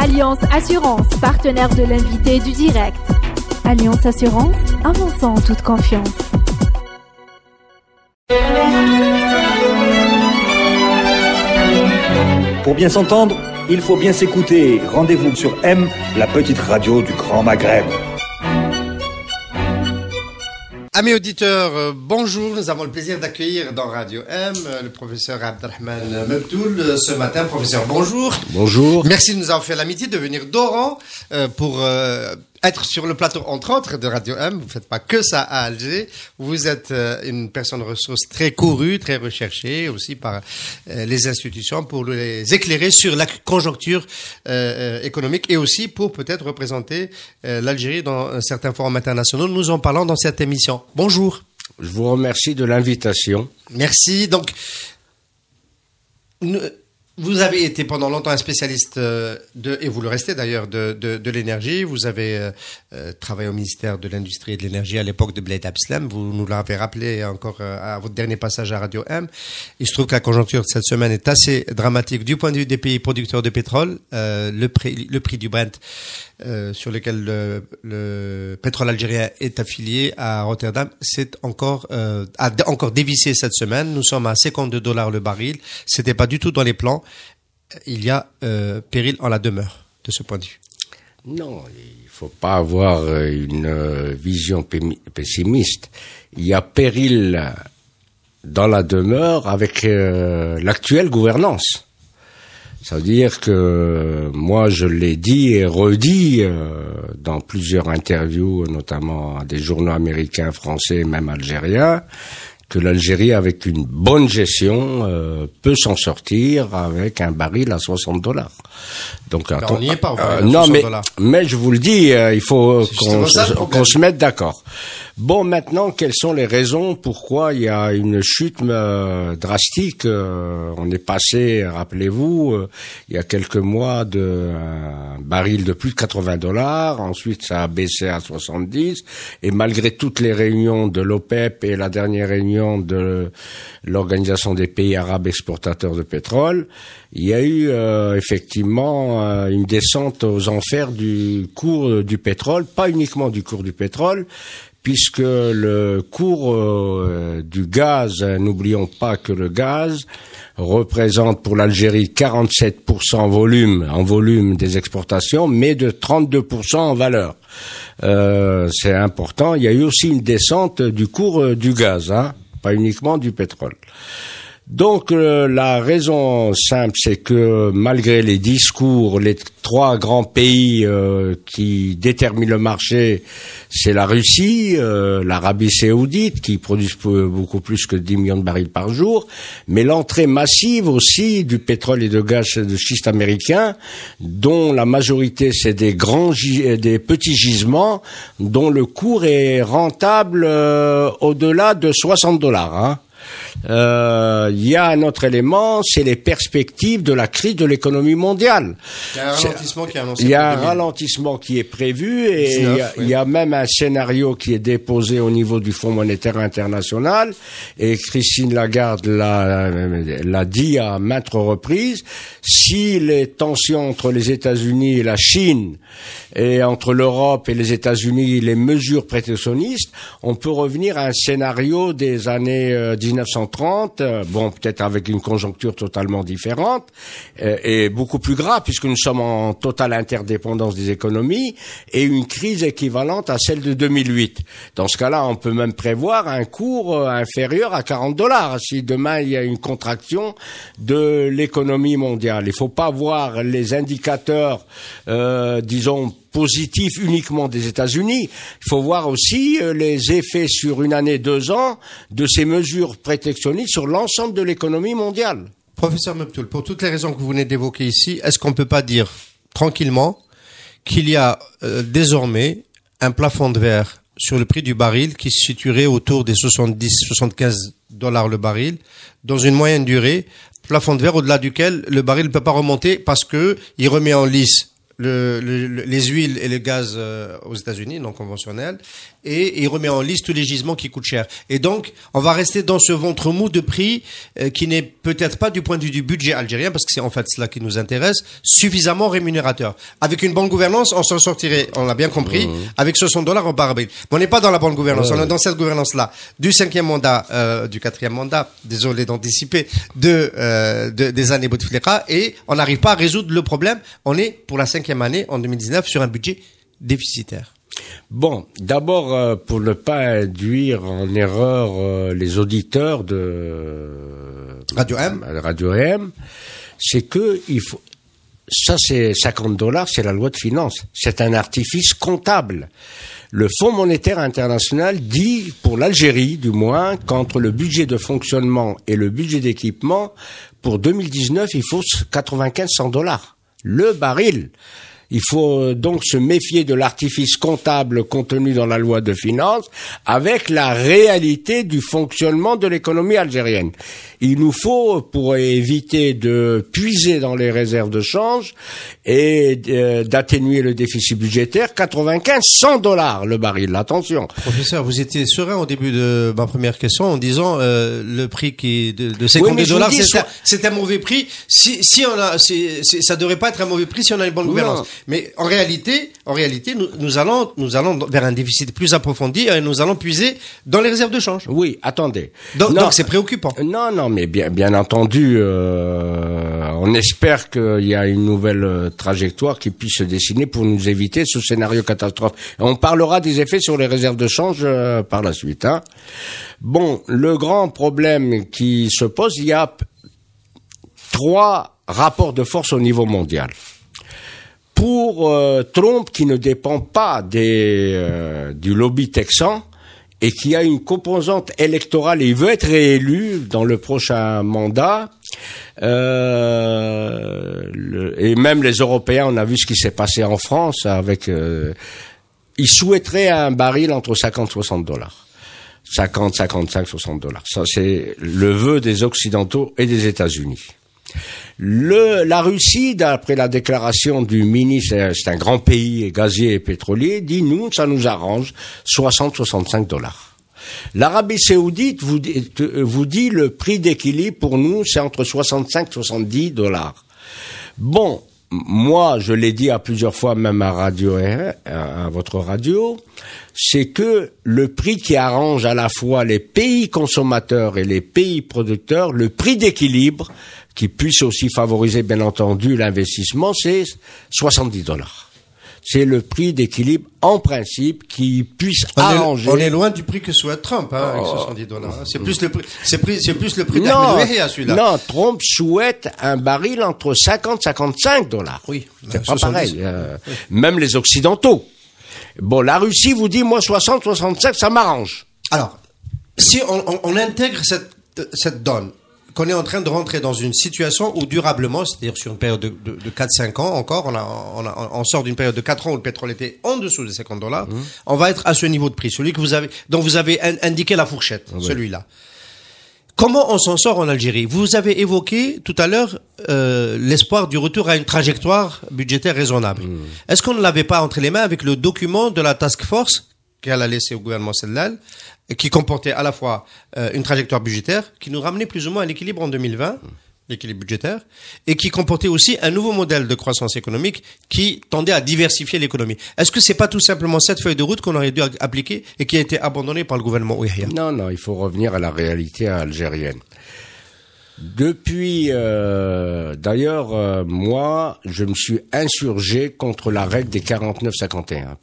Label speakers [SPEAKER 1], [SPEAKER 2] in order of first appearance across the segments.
[SPEAKER 1] Alliance Assurance, partenaire de l'invité du direct. Alliance Assurance, avançons en toute confiance.
[SPEAKER 2] Pour bien s'entendre, il faut bien s'écouter. Rendez-vous sur M, la petite radio du Grand Maghreb.
[SPEAKER 3] Amis auditeurs, bonjour. Nous avons le plaisir d'accueillir dans Radio M le professeur Abdelrahman Mebtoul ce matin. Professeur, bonjour.
[SPEAKER 4] Bonjour.
[SPEAKER 3] Merci de nous avoir fait l'amitié de venir d'Oran pour être sur le plateau entre autres de Radio M. Vous ne faites pas que ça à Alger. Vous êtes une personne ressource très courue, très recherchée aussi par les institutions pour les éclairer sur la conjoncture économique et aussi pour peut-être représenter l'Algérie dans certains forums internationaux. Nous en parlons dans cette émission. Bonjour.
[SPEAKER 4] Je vous remercie de l'invitation.
[SPEAKER 3] Merci. Donc, vous avez été pendant longtemps un spécialiste et vous le restez d'ailleurs, de l'énergie. Vous avez travaillé au ministère de l'Industrie et de l'Énergie à l'époque de Bled Abdeslam. Vous nous l'avez rappelé encore à votre dernier passage à Radio M. Il se trouve que la conjoncture de cette semaine est assez dramatique du point de vue des pays producteurs de pétrole. Le prix du Brent, sur lequel le pétrole algérien est affilié à Rotterdam, a encore dévissé cette semaine. Nous sommes à $52 le baril. C'était pas du tout dans les plans. Il y a péril en la demeure de ce point de vue.
[SPEAKER 4] Non, il faut pas avoir une vision pessimiste. Il y a péril dans la demeure avec l'actuelle gouvernance. Ça veut dire que moi je l'ai dit et redit dans plusieurs interviews, notamment à des journaux américains, français, même algériens, que l'Algérie, avec une bonne gestion, peut s'en sortir avec un baril à $60. Donc,
[SPEAKER 3] on n'y est pas.
[SPEAKER 4] Non, mais je vous le dis, il faut qu'on se mette d'accord. Bon, maintenant, quelles sont les raisons pourquoi il y a une chute drastique? On est passé, rappelez-vous, il y a quelques mois un baril de plus de $80. Ensuite, ça a baissé à 70. Et malgré toutes les réunions de l'OPEP et la dernière réunion de l'Organisation des pays arabes exportateurs de pétrole, il y a eu effectivement une descente aux enfers du cours du pétrole, pas uniquement du cours du pétrole, puisque le cours du gaz, n'oublions pas que le gaz représente pour l'Algérie 47% en volume des exportations, mais de 32% en valeur. C'est important. Il y a eu aussi une descente du cours du gaz, pas uniquement du pétrole. Donc la raison simple, c'est que malgré les discours, les trois grands pays qui déterminent le marché, c'est la Russie, l'Arabie Saoudite qui produisent beaucoup plus que 10 millions de barils par jour, mais l'entrée massive aussi du pétrole et de gaz de schiste américain, dont la majorité c'est des petits gisements, dont le cours est rentable au-delà de $60. Il y a un autre élément, c'est les perspectives de la crise de l'économie mondiale.
[SPEAKER 3] Il y a un ralentissement qui est annoncé.
[SPEAKER 4] Il y a un ralentissement qui est prévu et 19, il y a même un scénario qui est déposé au niveau du Fonds monétaire international et Christine Lagarde l'a dit à maintes reprises. Si les tensions entre les États-Unis et la Chine et entre l'Europe et les États-Unis, les mesures protectionnistes, on peut revenir à un scénario des années 1930, bon, peut-être avec une conjoncture totalement différente et beaucoup plus grave puisque nous sommes en totale interdépendance des économies et une crise équivalente à celle de 2008. Dans ce cas-là, on peut même prévoir un cours inférieur à $40 si demain il y a une contraction de l'économie mondiale. Il ne faut pas voir les indicateurs, disons, positif uniquement des États-Unis. Il faut voir aussi les effets sur une année, 2 ans de ces mesures protectionnistes sur l'ensemble de l'économie mondiale.
[SPEAKER 3] Professeur Mebtoul, pour toutes les raisons que vous venez d'évoquer ici, est-ce qu'on ne peut pas dire tranquillement qu'il y a désormais un plafond de verre sur le prix du baril qui se situerait autour des 70-75 $ le baril dans une moyenne durée, plafond de verre au-delà duquel le baril ne peut pas remonter parce que il remet en lice les huiles et le gaz aux États-Unis, non conventionnels, et il remet en liste tous les gisements qui coûtent cher. Et donc, on va rester dans ce ventre mou de prix qui n'est peut-être pas du point de vue du budget algérien, parce que c'est en fait cela qui nous intéresse, suffisamment rémunérateur. Avec une bonne gouvernance, on s'en sortirait, on l'a bien compris, avec $60 en baril. Mais on n'est pas dans la bonne gouvernance, on est dans cette gouvernance-là. Du 5e mandat, du 4e mandat, désolé d'anticiper, des années Bouteflika, et on n'arrive pas à résoudre le problème. On est, pour la 5e année, en 2019, sur un budget déficitaire.
[SPEAKER 4] Bon, d'abord, pour ne pas induire en erreur les auditeurs de Radio M, c'est que il faut. Ça, c'est $50, c'est la loi de finances. C'est un artifice comptable. Le Fonds monétaire international dit, pour l'Algérie du moins, qu'entre le budget de fonctionnement et le budget d'équipement, pour 2019, il faut $95-100. Le baril. Il faut donc se méfier de l'artifice comptable contenu dans la loi de finances avec la réalité du fonctionnement de l'économie algérienne. Il nous faut, pour éviter de puiser dans les réserves de change et d'atténuer le déficit budgétaire, $95-100 le baril. Attention.
[SPEAKER 3] Professeur, vous étiez serein au début de ma première question en disant le prix de $52, c'est un mauvais prix. Ça devrait pas être un mauvais prix si on a une bonne gouvernance. Non. Mais en réalité, nous allons vers un déficit plus approfondi et nous allons puiser dans les réserves de change.
[SPEAKER 4] Oui, attendez.
[SPEAKER 3] Donc c'est préoccupant.
[SPEAKER 4] Non, mais bien entendu, on espère qu'il y a une nouvelle trajectoire qui puisse se dessiner pour nous éviter ce scénario catastrophe. On parlera des effets sur les réserves de change par la suite. Hein. Bon, le grand problème qui se pose, il y a 3 rapports de force au niveau mondial. Pour Trump, qui ne dépend pas du lobby texan et qui a une composante électorale, et il veut être réélu dans le prochain mandat, et même les Européens, on a vu ce qui s'est passé en France avec, ils souhaiteraient un baril entre $50-60. 50, 55, $60. Ça, c'est le vœu des Occidentaux et des États-Unis. La Russie, d'après la déclaration du ministre, c'est un grand pays gazier et pétrolier, dit nous, ça nous arrange, $60-65. L'Arabie Saoudite vous dit le prix d'équilibre pour nous, c'est entre $65-70. Bon, moi, je l'ai dit à plusieurs fois, même à votre radio, c'est que le prix qui arrange à la fois les pays consommateurs et les pays producteurs, le prix d'équilibre, qui puisse aussi favoriser, bien entendu, l'investissement, c'est $70. C'est le prix d'équilibre, en principe, qui puisse arranger.
[SPEAKER 3] On est loin du prix que souhaite Trump, avec $70. C'est plus le prix, c'est plus le prix d'Ahmed Wahia, celui-là.
[SPEAKER 4] Non, Trump souhaite un baril entre $50-55.
[SPEAKER 3] Oui.
[SPEAKER 4] C'est pas pareil. Même les Occidentaux. Bon, la Russie vous dit, moi, 60-65, ça m'arrange.
[SPEAKER 3] Alors, si on intègre cette donne, qu'on est en train de rentrer dans une situation où durablement, c'est-à-dire sur une période de 4-5 ans encore, on sort d'une période de 4 ans où le pétrole était en dessous des $50, on va être à ce niveau de prix, celui dont vous avez indiqué la fourchette, celui-là. Comment on s'en sort en Algérie? Vous avez évoqué tout à l'heure l'espoir du retour à une trajectoire budgétaire raisonnable. Est-ce qu'on ne l'avait pas entre les mains avec le document de la task force qu'elle a laissé au gouvernement Sellal, qui comportait à la fois une trajectoire budgétaire qui nous ramenait plus ou moins à l'équilibre en 2020, l'équilibre budgétaire, et qui comportait aussi un nouveau modèle de croissance économique qui tendait à diversifier l'économie. Est-ce que c'est pas tout simplement cette feuille de route qu'on aurait dû appliquer et qui a été abandonnée par le gouvernement Ouahia?
[SPEAKER 4] Non, il faut revenir à la réalité algérienne. Depuis, d'ailleurs, moi, je me suis insurgé contre la règle des 49-51%.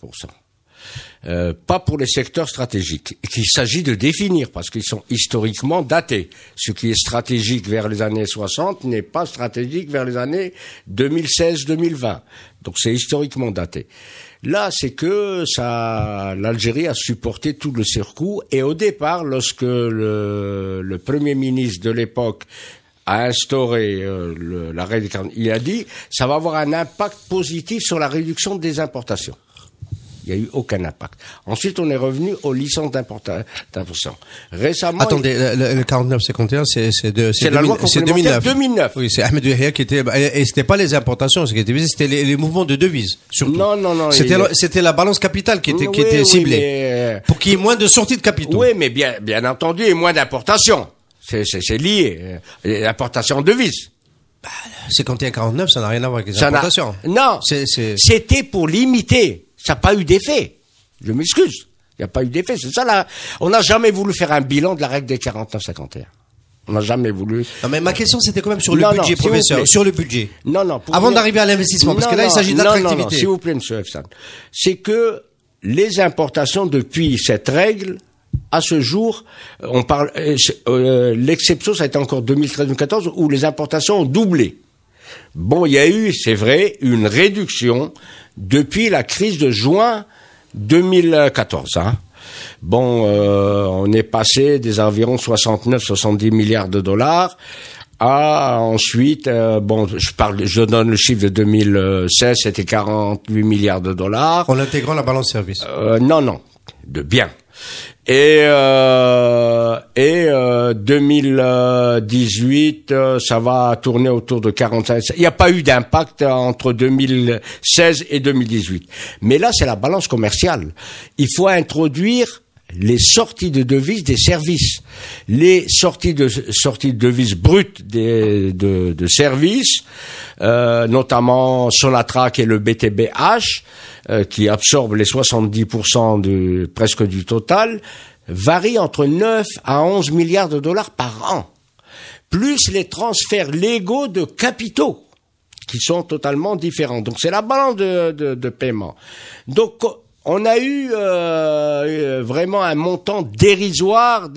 [SPEAKER 4] Pas pour les secteurs stratégiques, qu'il s'agit de définir, parce qu'ils sont historiquement datés. Ce qui est stratégique vers les années 60 n'est pas stratégique vers les années 2016-2020. Donc c'est historiquement daté. Là, c'est que l'Algérie a supporté tout le surcoût, et au départ, lorsque le premier ministre de l'époque a instauré la règle, il a dit ça va avoir un impact positif sur la réduction des importations. Il n'y a eu aucun impact. Ensuite, on est revenu aux licences d'importation. Récemment...
[SPEAKER 3] Attendez, le 49-51,
[SPEAKER 4] c'est la loi complémentaire 2009.
[SPEAKER 3] Oui, c'est Ahmed Yahya qui était... Et c'était pas les importations, c'était les mouvements de devises, surtout.
[SPEAKER 4] Non.
[SPEAKER 3] C'était la balance capitale qui était ciblée.
[SPEAKER 4] Mais...
[SPEAKER 3] Pour qu'il y ait moins de sorties de capitaux.
[SPEAKER 4] Oui, mais bien entendu, et moins d'importations. C'est lié. L'importation de devises.
[SPEAKER 3] 51-49, ça n'a rien à voir avec les importations.
[SPEAKER 4] Non. C'était pour limiter. Ça n'a pas eu d'effet. Je m'excuse. Il n'y a pas eu d'effet. C'est ça là. On n'a jamais voulu faire un bilan de la règle des 49-51. On n'a jamais voulu.
[SPEAKER 3] Non, mais ma question, c'était quand même sur le budget, professeur. Sur le budget.
[SPEAKER 4] Non.
[SPEAKER 3] Avant d'arriver à l'investissement, parce que là, il s'agit d'attractivité.
[SPEAKER 4] Non, s'il vous plaît, monsieur Efsan. C'est que les importations, depuis cette règle, à ce jour, on parle, l'exception, ça a été encore 2013-2014, où les importations ont doublé. Bon, il y a eu, c'est vrai, une réduction depuis la crise de juin 2014. Bon, on est passé des environ 69-70 milliards de dollars à ensuite, je donne le chiffre de 2016, c'était 48 milliards de dollars.
[SPEAKER 3] En intégrant la balance service.
[SPEAKER 4] Non, de biens. Et 2018, ça va tourner autour de 45. Il n'y a pas eu d'impact entre 2016 et 2018. Mais là, c'est la balance commerciale. Il faut introduire les sorties de devises des services, les sorties de devises brutes de services, notamment Sonatrach et le BTBH, qui absorbent les 70% presque du total, varient entre 9 à 11 milliards de dollars par an, plus les transferts légaux de capitaux, qui sont totalement différents. Donc c'est la balance de paiement. Donc on a eu vraiment un montant dérisoire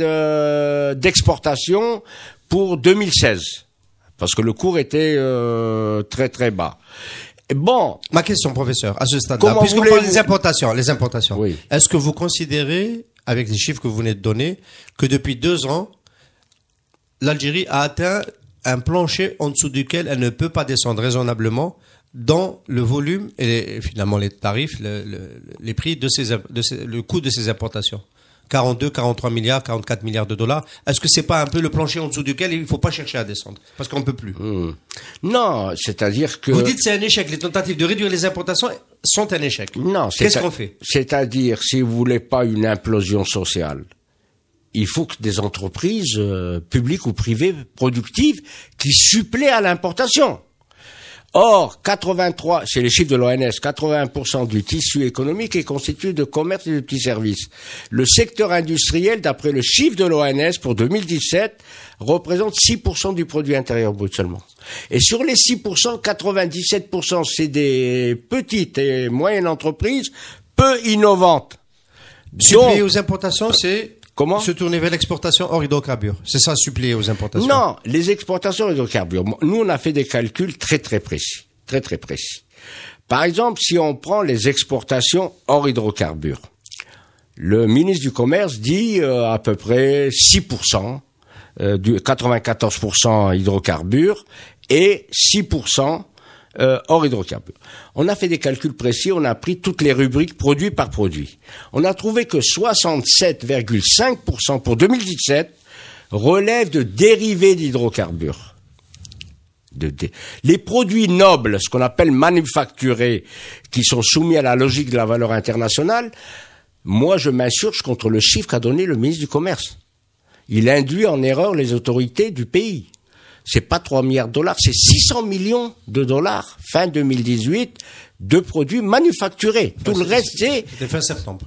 [SPEAKER 4] d'exportation pour 2016, parce que le cours était très très bas. Bon,
[SPEAKER 3] ma question, professeur, à ce stade-là, puisqu'on parle des importations,
[SPEAKER 4] oui.
[SPEAKER 3] Est-ce que vous considérez, avec les chiffres que vous venez de donner, que depuis 2 ans, l'Algérie a atteint un plancher en dessous duquel elle ne peut pas descendre raisonnablement dans le volume et finalement les tarifs, les prix le coût de ces importations? 42, 43 milliards, 44 milliards de dollars. Est-ce que c'est pas un peu le plancher en dessous duquel il faut pas chercher à descendre? Parce qu'on peut plus.
[SPEAKER 4] Non, c'est-à-dire que...
[SPEAKER 3] Vous dites c'est un échec. Les tentatives de réduire les importations sont un échec.
[SPEAKER 4] Non,
[SPEAKER 3] qu'est-ce qu'on fait?
[SPEAKER 4] C'est-à-dire, si vous voulez pas une implosion sociale, il faut que des entreprises publiques ou privées productives qui suppléent à l'importation. Or, c'est les chiffres de l'ONS, 80% du tissu économique est constitué de commerce et de petits services. Le secteur industriel, d'après le chiffre de l'ONS pour 2017, représente 6% du produit intérieur brut seulement. Et sur les 6%, 97% c'est des petites et moyennes entreprises peu innovantes.
[SPEAKER 3] Suppléer aux importations, c'est...
[SPEAKER 4] Comment?
[SPEAKER 3] Se tourner vers l'exportation hors hydrocarbures. C'est ça, suppléer aux importations?
[SPEAKER 4] Non, les exportations hydrocarbures. Nous, on a fait des calculs très très précis. Très très précis. Par exemple, si on prend les exportations hors hydrocarbures, le ministre du Commerce dit à peu près 6%, 94% hydrocarbures et 6% hors hydrocarbures. On a fait des calculs précis, on a pris toutes les rubriques produit par produit. On a trouvé que 67,5% pour 2017 relèvent de dérivés d'hydrocarbures. Les produits nobles, ce qu'on appelle manufacturés, qui sont soumis à la logique de la valeur internationale, moi je m'insurge contre le chiffre qu'a donné le ministre du Commerce. Il induit en erreur les autorités du pays. C'est pas 3 milliards de dollars, c'est 600 millions de dollars, fin 2018, de produits manufacturés. Tout le reste,
[SPEAKER 3] c'était fin septembre.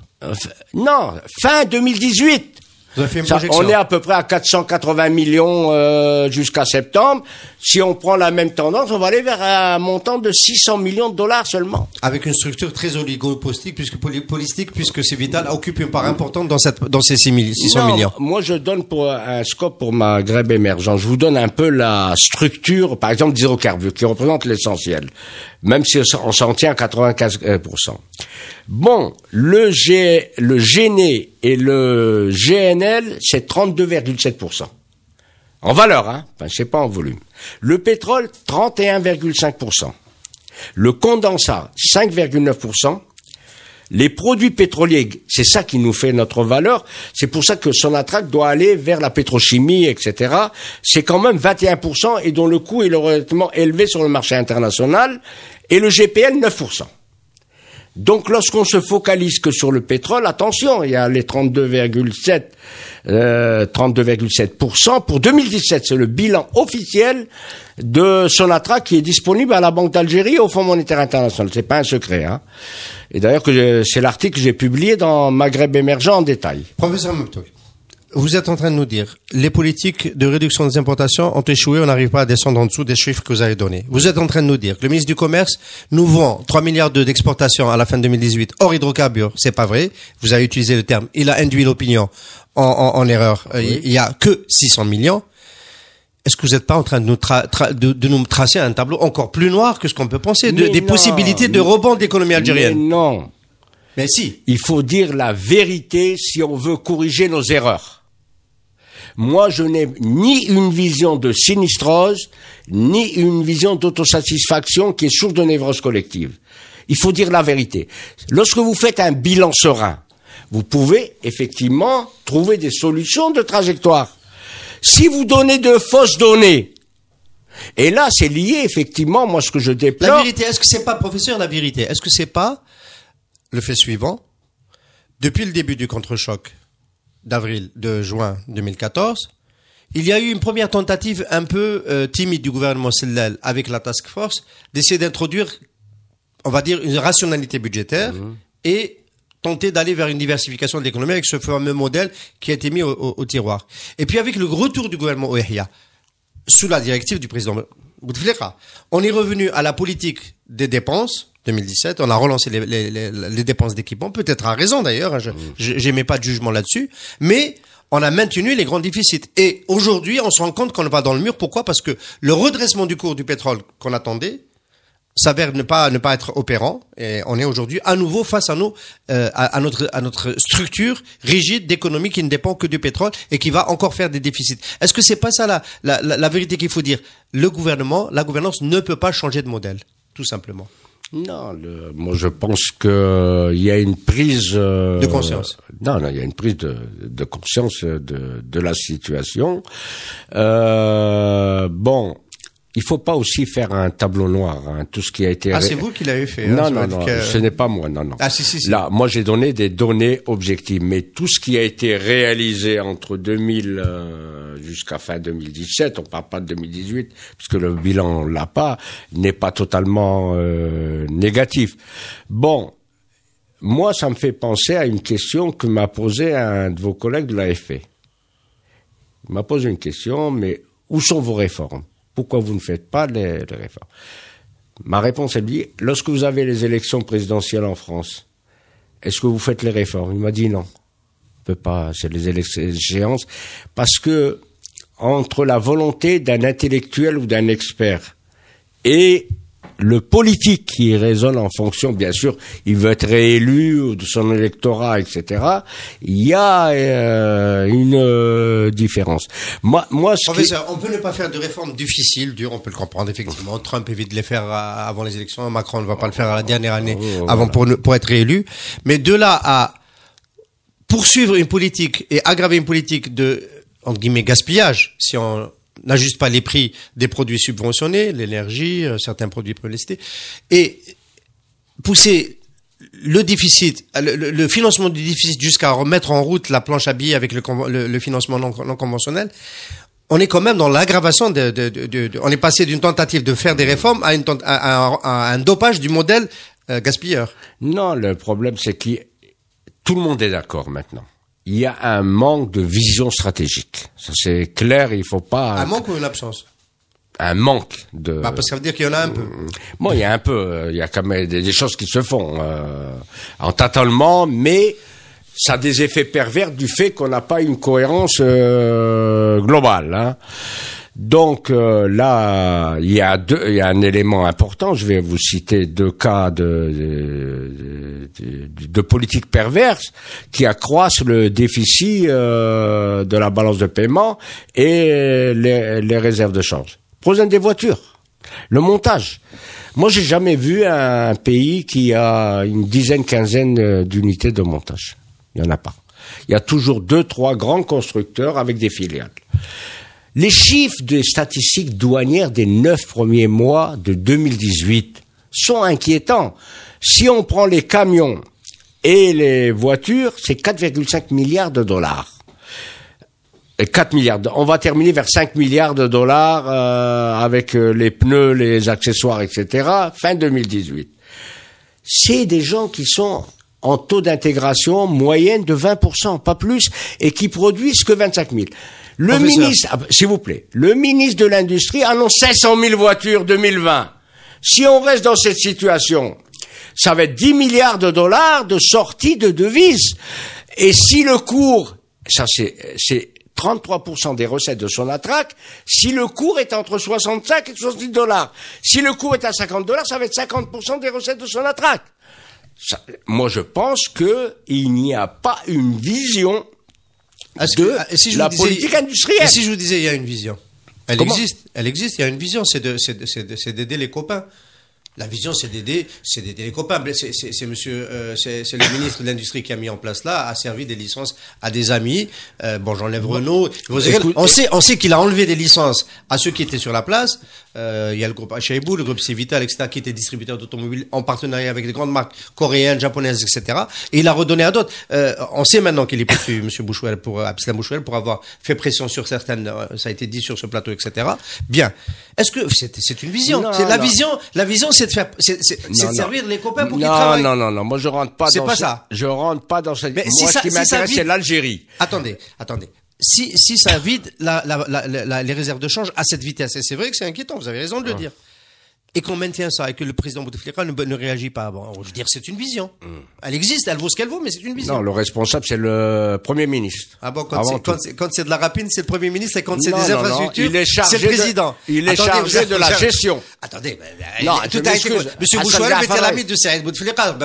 [SPEAKER 4] Non, fin 2018.
[SPEAKER 3] Vous avez fait une projection.
[SPEAKER 4] On est à peu près à 480 millions jusqu'à septembre. Si on prend la même tendance, on va aller vers un montant de 600 millions de dollars seulement.
[SPEAKER 3] Avec une structure très oligopolistique, puisque Civital occupe une part importante dans ces 600 millions.
[SPEAKER 4] Moi, je donne pour un scope pour Maghreb émergent. Je vous donne un peu la structure, par exemple, d'hydrocarbures, qui représente l'essentiel. Même si on s'en tient à 95%. Bon, le GNE et le GNL, c'est 32,7%. En valeur, hein. Enfin, c'est pas en volume. Le pétrole, 31,5%. Le condensat, 5,9%. Les produits pétroliers, c'est ça qui nous fait notre valeur. C'est pour ça que Sonatrach doit aller vers la pétrochimie, etc. C'est quand même 21% et dont le coût est relativement élevé sur le marché international. Et le GPL, 9%. Donc, lorsqu'on se focalise que sur le pétrole, attention, il y a les 32,7%. Pour 2017, c'est le bilan officiel de Sonatrach qui est disponible à la Banque d'Algérie et au Fonds monétaire international. C'est pas un secret, hein. Et d'ailleurs, c'est l'article que j'ai publié dans Maghreb émergent en détail.
[SPEAKER 3] Professeur Mektoui, vous êtes en train de nous dire, les politiques de réduction des importations ont échoué, on n'arrive pas à descendre en dessous des chiffres que vous avez donnés. Vous êtes en train de nous dire que le ministre du Commerce nous vend 3 milliards d'exportations à la fin de 2018 hors hydrocarbures. C'est pas vrai. Vous avez utilisé le terme. Il a induit l'opinion en erreur. Oui. Il y a que 600 millions. Est-ce que vous n'êtes pas en train de nous tracer un tableau encore plus noir que ce qu'on peut penser, des possibilités de rebond de l'économie algérienne?
[SPEAKER 4] Mais non.
[SPEAKER 3] Mais si.
[SPEAKER 4] Il faut dire la vérité si on veut corriger nos erreurs. Moi, je n'ai ni une vision de sinistrose, ni une vision d'autosatisfaction qui est source de névrose collective. Il faut dire la vérité. Lorsque vous faites un bilan serein, vous pouvez effectivement trouver des solutions de trajectoire. Si vous donnez de fausses données, et là, c'est lié effectivement, moi, ce que je déplore.
[SPEAKER 3] La vérité, est-ce que c'est pas, professeur, la vérité, est-ce que c'est pas le fait suivant? Depuis le début du contre-choc de juin 2014, il y a eu une première tentative un peu timide du gouvernement Sellal avec la task force d'essayer d'introduire, on va dire, une rationalité budgétaire et tenter d'aller vers une diversification de l'économie avec ce fameux modèle qui a été mis au tiroir. Et puis avec le retour du gouvernement Ouahia, sous la directive du président Bouteflika, on est revenu à la politique des dépenses. 2017, on a relancé les dépenses d'équipement, peut-être à raison d'ailleurs, hein, j'émets pas de jugement là-dessus, mais on a maintenu les grands déficits. Et aujourd'hui, on se rend compte qu'on va dans le mur. Pourquoi? Parce que le redressement du cours du pétrole qu'on attendait s'avère ne pas être opérant, et on est aujourd'hui à nouveau face à notre structure rigide d'économie qui ne dépend que du pétrole et qui va encore faire des déficits. Est-ce que c'est pas ça la vérité qu'il faut dire? La gouvernance ne peut pas changer de modèle, tout simplement.
[SPEAKER 4] Non, moi je pense que il y a une prise
[SPEAKER 3] de conscience.
[SPEAKER 4] Non, il y a une prise de conscience de la situation. Bon, il faut pas aussi faire un tableau noir, hein, tout ce qui a été.
[SPEAKER 3] Ah, c'est vous qui l'avez fait.
[SPEAKER 4] Non,
[SPEAKER 3] hein,
[SPEAKER 4] non, ce n'est pas moi, non.
[SPEAKER 3] Ah, si.
[SPEAKER 4] Là, moi j'ai donné des données objectives, mais tout ce qui a été réalisé entre 2000 jusqu'à fin 2017, on parle pas de 2018, puisque le bilan on l'a pas, n'est pas totalement négatif. Bon, moi ça me fait penser à une question que m'a posée un de vos collègues de l'AFP. Il m'a posé une question, mais où sont vos réformes? Pourquoi vous ne faites pas les réformes? Ma réponse est dit, lorsque vous avez les élections présidentielles en France, est-ce que vous faites les réformes? Il m'a dit non. On peut pas, c'est les échéances. Parce que, entre la volonté d'un intellectuel ou d'un expert et le politique qui raisonne en fonction, bien sûr, il veut être réélu de son électorat, etc. Il y a une différence. Moi,
[SPEAKER 3] professeur, on peut ne pas faire de réformes difficiles, dures, on peut le comprendre effectivement. Trump évite de les faire avant les élections, Macron ne va pas le faire à la dernière année avant pour être réélu. Mais de là à poursuivre une politique et aggraver une politique de entre guillemets gaspillage, si on n'ajuste pas les prix des produits subventionnés, l'énergie, certains produits prélistés, et pousser le déficit, le financement du déficit jusqu'à remettre en route la planche à billets avec le financement non conventionnel, on est quand même dans l'aggravation on est passé d'une tentative de faire des réformes à un dopage du modèle gaspilleur.
[SPEAKER 4] Non, le problème c'est que tout le monde est d'accord maintenant. Il y a un manque de vision stratégique. Ça, c'est clair, il faut pas...
[SPEAKER 3] Un manque ou une absence?
[SPEAKER 4] Un manque de...
[SPEAKER 3] Parce que ça veut dire qu'il y en a un peu.
[SPEAKER 4] Bon, il y a un peu. Il y a quand même des choses qui se font en tâtonnement, mais ça a des effets pervers du fait qu'on n'a pas une cohérence globale. Hein. Donc là, il y a un élément important. Je vais vous citer deux cas de politique perverse qui accroissent le déficit de la balance de paiement et les réserves de change. Prenez des voitures. Le montage. Moi, j'ai jamais vu un pays qui a une dizaine, quinzaine d'unités de montage. Il y en a pas. Il y a toujours 2, 3 grands constructeurs avec des filiales. Les chiffres des statistiques douanières des 9 premiers mois de 2018 sont inquiétants. Si on prend les camions et les voitures, c'est 4,5 milliards de dollars. 4 milliards. On va terminer vers 5 milliards de dollars avec les pneus, les accessoires, etc. Fin 2018. C'est des gens qui sont en taux d'intégration moyenne de 20%, pas plus, et qui produisent que 25 000. Le ministre, s'il vous plaît, le ministre de l'Industrie annonce 500 000 voitures 2020. Si on reste dans cette situation, ça va être 10 milliards de dollars de sortie de devises. Et si le cours, ça c'est 33% des recettes de Sonatrach, si le cours est entre 65 et 70 dollars. Si le cours est à 50 dollars, ça va être 50% des recettes de Sonatrach. Moi, je pense que il n'y a pas une vision la politique industrielle.
[SPEAKER 3] Et si je vous disais, il y a une vision. Elle existe, il y a une vision, c'est d'aider les copains. La vision, c'est d'aider les copains. C'est le ministre de l'Industrie qui a mis en place là, a servi des licences à des amis. J'enlève Renault. On sait qu'il a enlevé des licences à ceux qui étaient sur la place. Il y a le groupe Achaibou, le groupe Civital, etc., qui étaient distributeurs d'automobiles en partenariat avec des grandes marques coréennes, japonaises, etc. Et il a redonné à d'autres. On sait maintenant qu'il est poursuivi, M. Bouchouel, Abdeslam Bouchouel, pour avoir fait pression sur certaines, ça a été dit sur ce plateau, etc. Bien. Est-ce que c'est une vision? La vision, c'est de servir les copains pour qu'ils travaillent.
[SPEAKER 4] Non. Moi, je rentre pas Je rentre pas dans cette. Moi, ce qui m'intéresse, c'est l'Algérie.
[SPEAKER 3] Attendez. Si ça vide les réserves de change à cette vitesse, et c'est vrai que c'est inquiétant, vous avez raison de le dire, et qu'on maintient ça, et que le président Bouteflika ne réagit pas, je veux dire, c'est une vision. Elle existe, elle vaut ce qu'elle vaut, mais c'est une vision.
[SPEAKER 4] Non, le responsable, c'est le Premier ministre.
[SPEAKER 3] Ah bon, quand c'est de la rapine, c'est le Premier ministre, et quand c'est des infrastructures, c'est le président.
[SPEAKER 4] Il est chargé de la gestion.
[SPEAKER 3] Attendez, tout a été... Monsieur Bouchouel était l'ami de Saïd Bouteflika.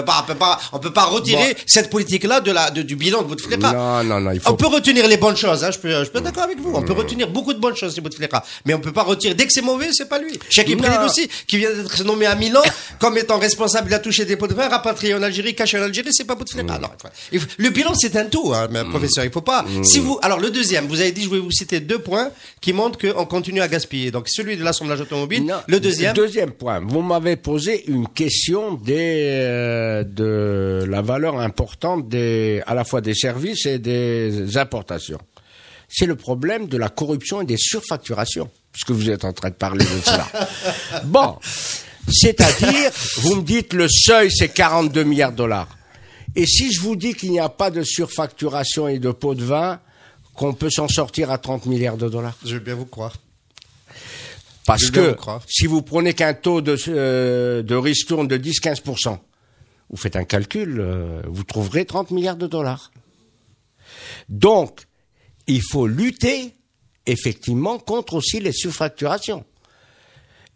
[SPEAKER 3] On peut pas retirer cette politique-là du bilan de Bouteflika.
[SPEAKER 4] Non,
[SPEAKER 3] on peut retenir les bonnes choses, je peux être d'accord avec vous. On peut retenir beaucoup de bonnes choses de Bouteflika. Mais on peut pas retirer, dès que c'est mauvais, c'est pas lui. Cheikh Ibrahim aussi, qui vient d'être nommé à Milan comme étant responsable, il a touché des pots de vin, rapatrié en Algérie, caché en Algérie, c'est pas Bouteflika. Le bilan, c'est un tout, professeur. Il faut pas. Alors le deuxième, vous avez dit, je vais vous citer 2 points qui montrent qu'on continue à gaspiller. Donc celui de l'assemblage automobile. Le deuxième.
[SPEAKER 4] Deuxième point. Vous m'avez posé une question de la valeur importante à la fois des services et des importations. C'est le problème de la corruption et des surfacturations, puisque vous êtes en train de parler de cela. Bon. C'est-à-dire, vous me dites le seuil, c'est 42 milliards de dollars. Et si je vous dis qu'il n'y a pas de surfacturation et de pots de vin, qu'on peut s'en sortir à 30 milliards de dollars?
[SPEAKER 3] Je veux bien vous croire.
[SPEAKER 4] Parce que si vous prenez qu'un taux de ristourne de 10-15%, vous faites un calcul, vous trouverez 30 milliards de dollars. Donc, il faut lutter effectivement contre aussi les surfacturations.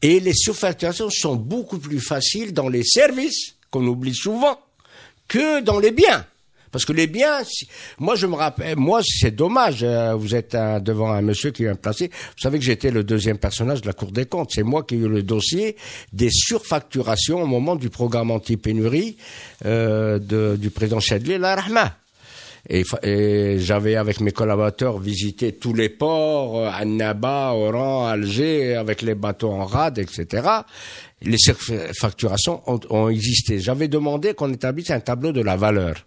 [SPEAKER 4] Et les surfacturations sont beaucoup plus faciles dans les services, qu'on oublie souvent, que dans les biens. Parce que les biens, moi je me rappelle, moi c'est dommage, vous êtes devant un monsieur qui vient me placer, vous savez que j'étais le 2e personnage de la Cour des comptes, c'est moi qui ai eu le dossier des surfacturations au moment du programme anti-pénurie du président Chadli, la Rahma. Et j'avais avec mes collaborateurs visité tous les ports, Annaba, Oran, Alger, avec les bateaux en rade, etc. Les surfacturations ont existé. J'avais demandé qu'on établisse un tableau de la valeur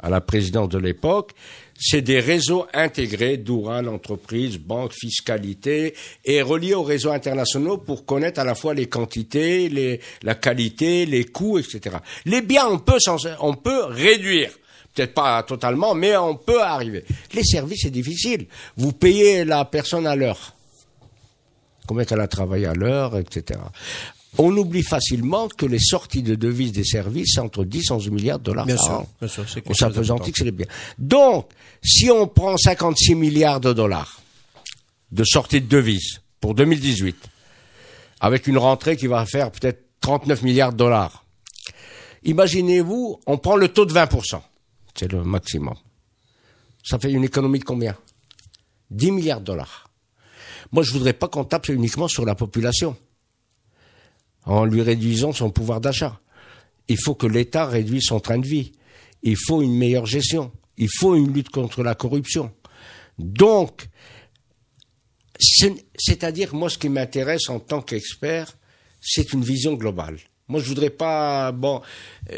[SPEAKER 4] à la présidente de l'époque. C'est des réseaux intégrés, Doura, l'entreprise, banque, fiscalité, et reliés aux réseaux internationaux pour connaître à la fois les quantités, la qualité, les coûts, etc. Les biens, on peut réduire. Peut-être pas totalement, mais on peut arriver. Les services, c'est difficile. Vous payez la personne à l'heure. Combien qu'elle a travaillé à l'heure, etc. On oublie facilement que les sorties de devises des services, c'est entre 10 et 11 milliards de dollars par an. Bien sûr, c'est on s'appesantit que c'est les biens. Donc, si on prend 56 milliards de dollars de sorties de devises pour 2018, avec une rentrée qui va faire peut-être 39 milliards de dollars, imaginez-vous, on prend le taux de 20%. C'est le maximum. Ça fait une économie de combien? 10 milliards de dollars. Moi, je voudrais pas qu'on tape uniquement sur la population. en lui réduisant son pouvoir d'achat. Il faut que l'État réduise son train de vie. Il faut une meilleure gestion. Il faut une lutte contre la corruption. Donc, c'est-à-dire, moi, ce qui m'intéresse en tant qu'expert, c'est une vision globale. Moi, je voudrais pas... Bon,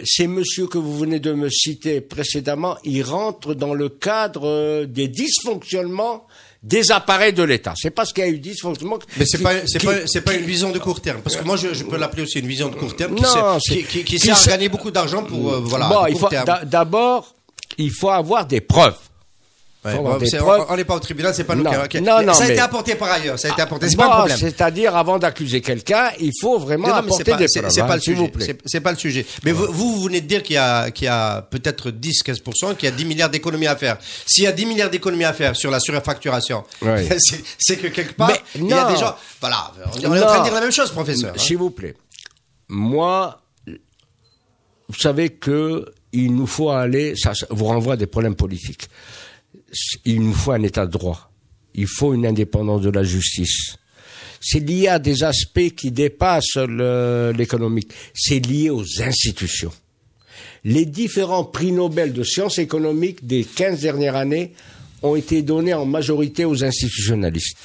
[SPEAKER 4] ces messieurs que vous venez de me citer précédemment, ils rentrent dans le cadre des dysfonctionnements des appareils de l'État. C'est parce qu'il y a eu dysfonctionnement.
[SPEAKER 3] Mais c'est pas une vision de court terme, parce que moi je peux l'appeler aussi une vision de court terme qui sert à gagner beaucoup d'argent pour voilà.
[SPEAKER 4] Bon, d'abord, il faut avoir des preuves.
[SPEAKER 3] Ouais, on n'est pas au tribunal, c'est pas nous qui... Non, ça a été apporté par ailleurs, c'est pas un problème.
[SPEAKER 4] C'est-à-dire, avant d'accuser quelqu'un, il faut vraiment apporter des preuves.
[SPEAKER 3] C'est pas le sujet. C'est pas le sujet. Mais vous venez de dire qu'il y a peut-être 10-15%, qu'il y a 10 milliards d'économies à faire. S'il y a 10 milliards d'économies à faire sur la surfacturation, c'est que quelque part, il y a des gens... Voilà, on est en train de dire la même chose, professeur.
[SPEAKER 4] S'il vous plaît. Moi, vous savez que il nous faut aller... Ça vous renvoie à des problèmes politiques. Il nous faut un état de droit. Il faut une indépendance de la justice. C'est lié à des aspects qui dépassent l'économique. C'est lié aux institutions. Les différents prix Nobel de sciences économiques des 15 dernières années ont été donnés en majorité aux institutionnalistes.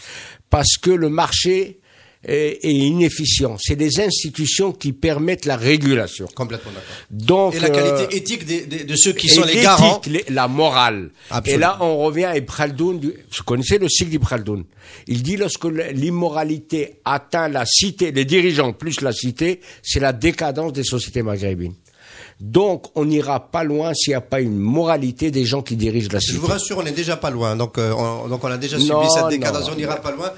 [SPEAKER 4] Parce que le marché est inefficient. C'est les institutions qui permettent la régulation.
[SPEAKER 3] Complètement d'accord.
[SPEAKER 4] Donc,
[SPEAKER 3] et la qualité éthique de ceux qui sont les garants.
[SPEAKER 4] La morale.
[SPEAKER 3] Absolument.
[SPEAKER 4] Et là, on revient à Ibn Khaldoun. Vous connaissez le cycle d'Ibn Khaldoun. Il dit lorsque l'immoralité atteint la cité, les dirigeants plus la cité, c'est la décadence des sociétés maghrébines. Donc, on n'ira pas loin s'il n'y a pas une moralité des gens qui dirigent la cité.
[SPEAKER 3] Je vous rassure, on n'est déjà pas loin. Donc on a déjà subi cette décadence. On n'ira pas loin.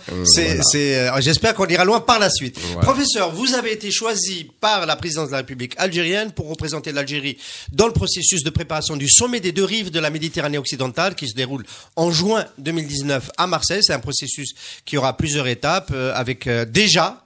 [SPEAKER 3] J'espère qu'on ira loin par la suite. Voilà. Professeur, vous avez été choisi par la présidence de la République algérienne pour représenter l'Algérie dans le processus de préparation du sommet des deux rives de la Méditerranée occidentale qui se déroule en juin 2019 à Marseille. C'est un processus qui aura plusieurs étapes avec déjà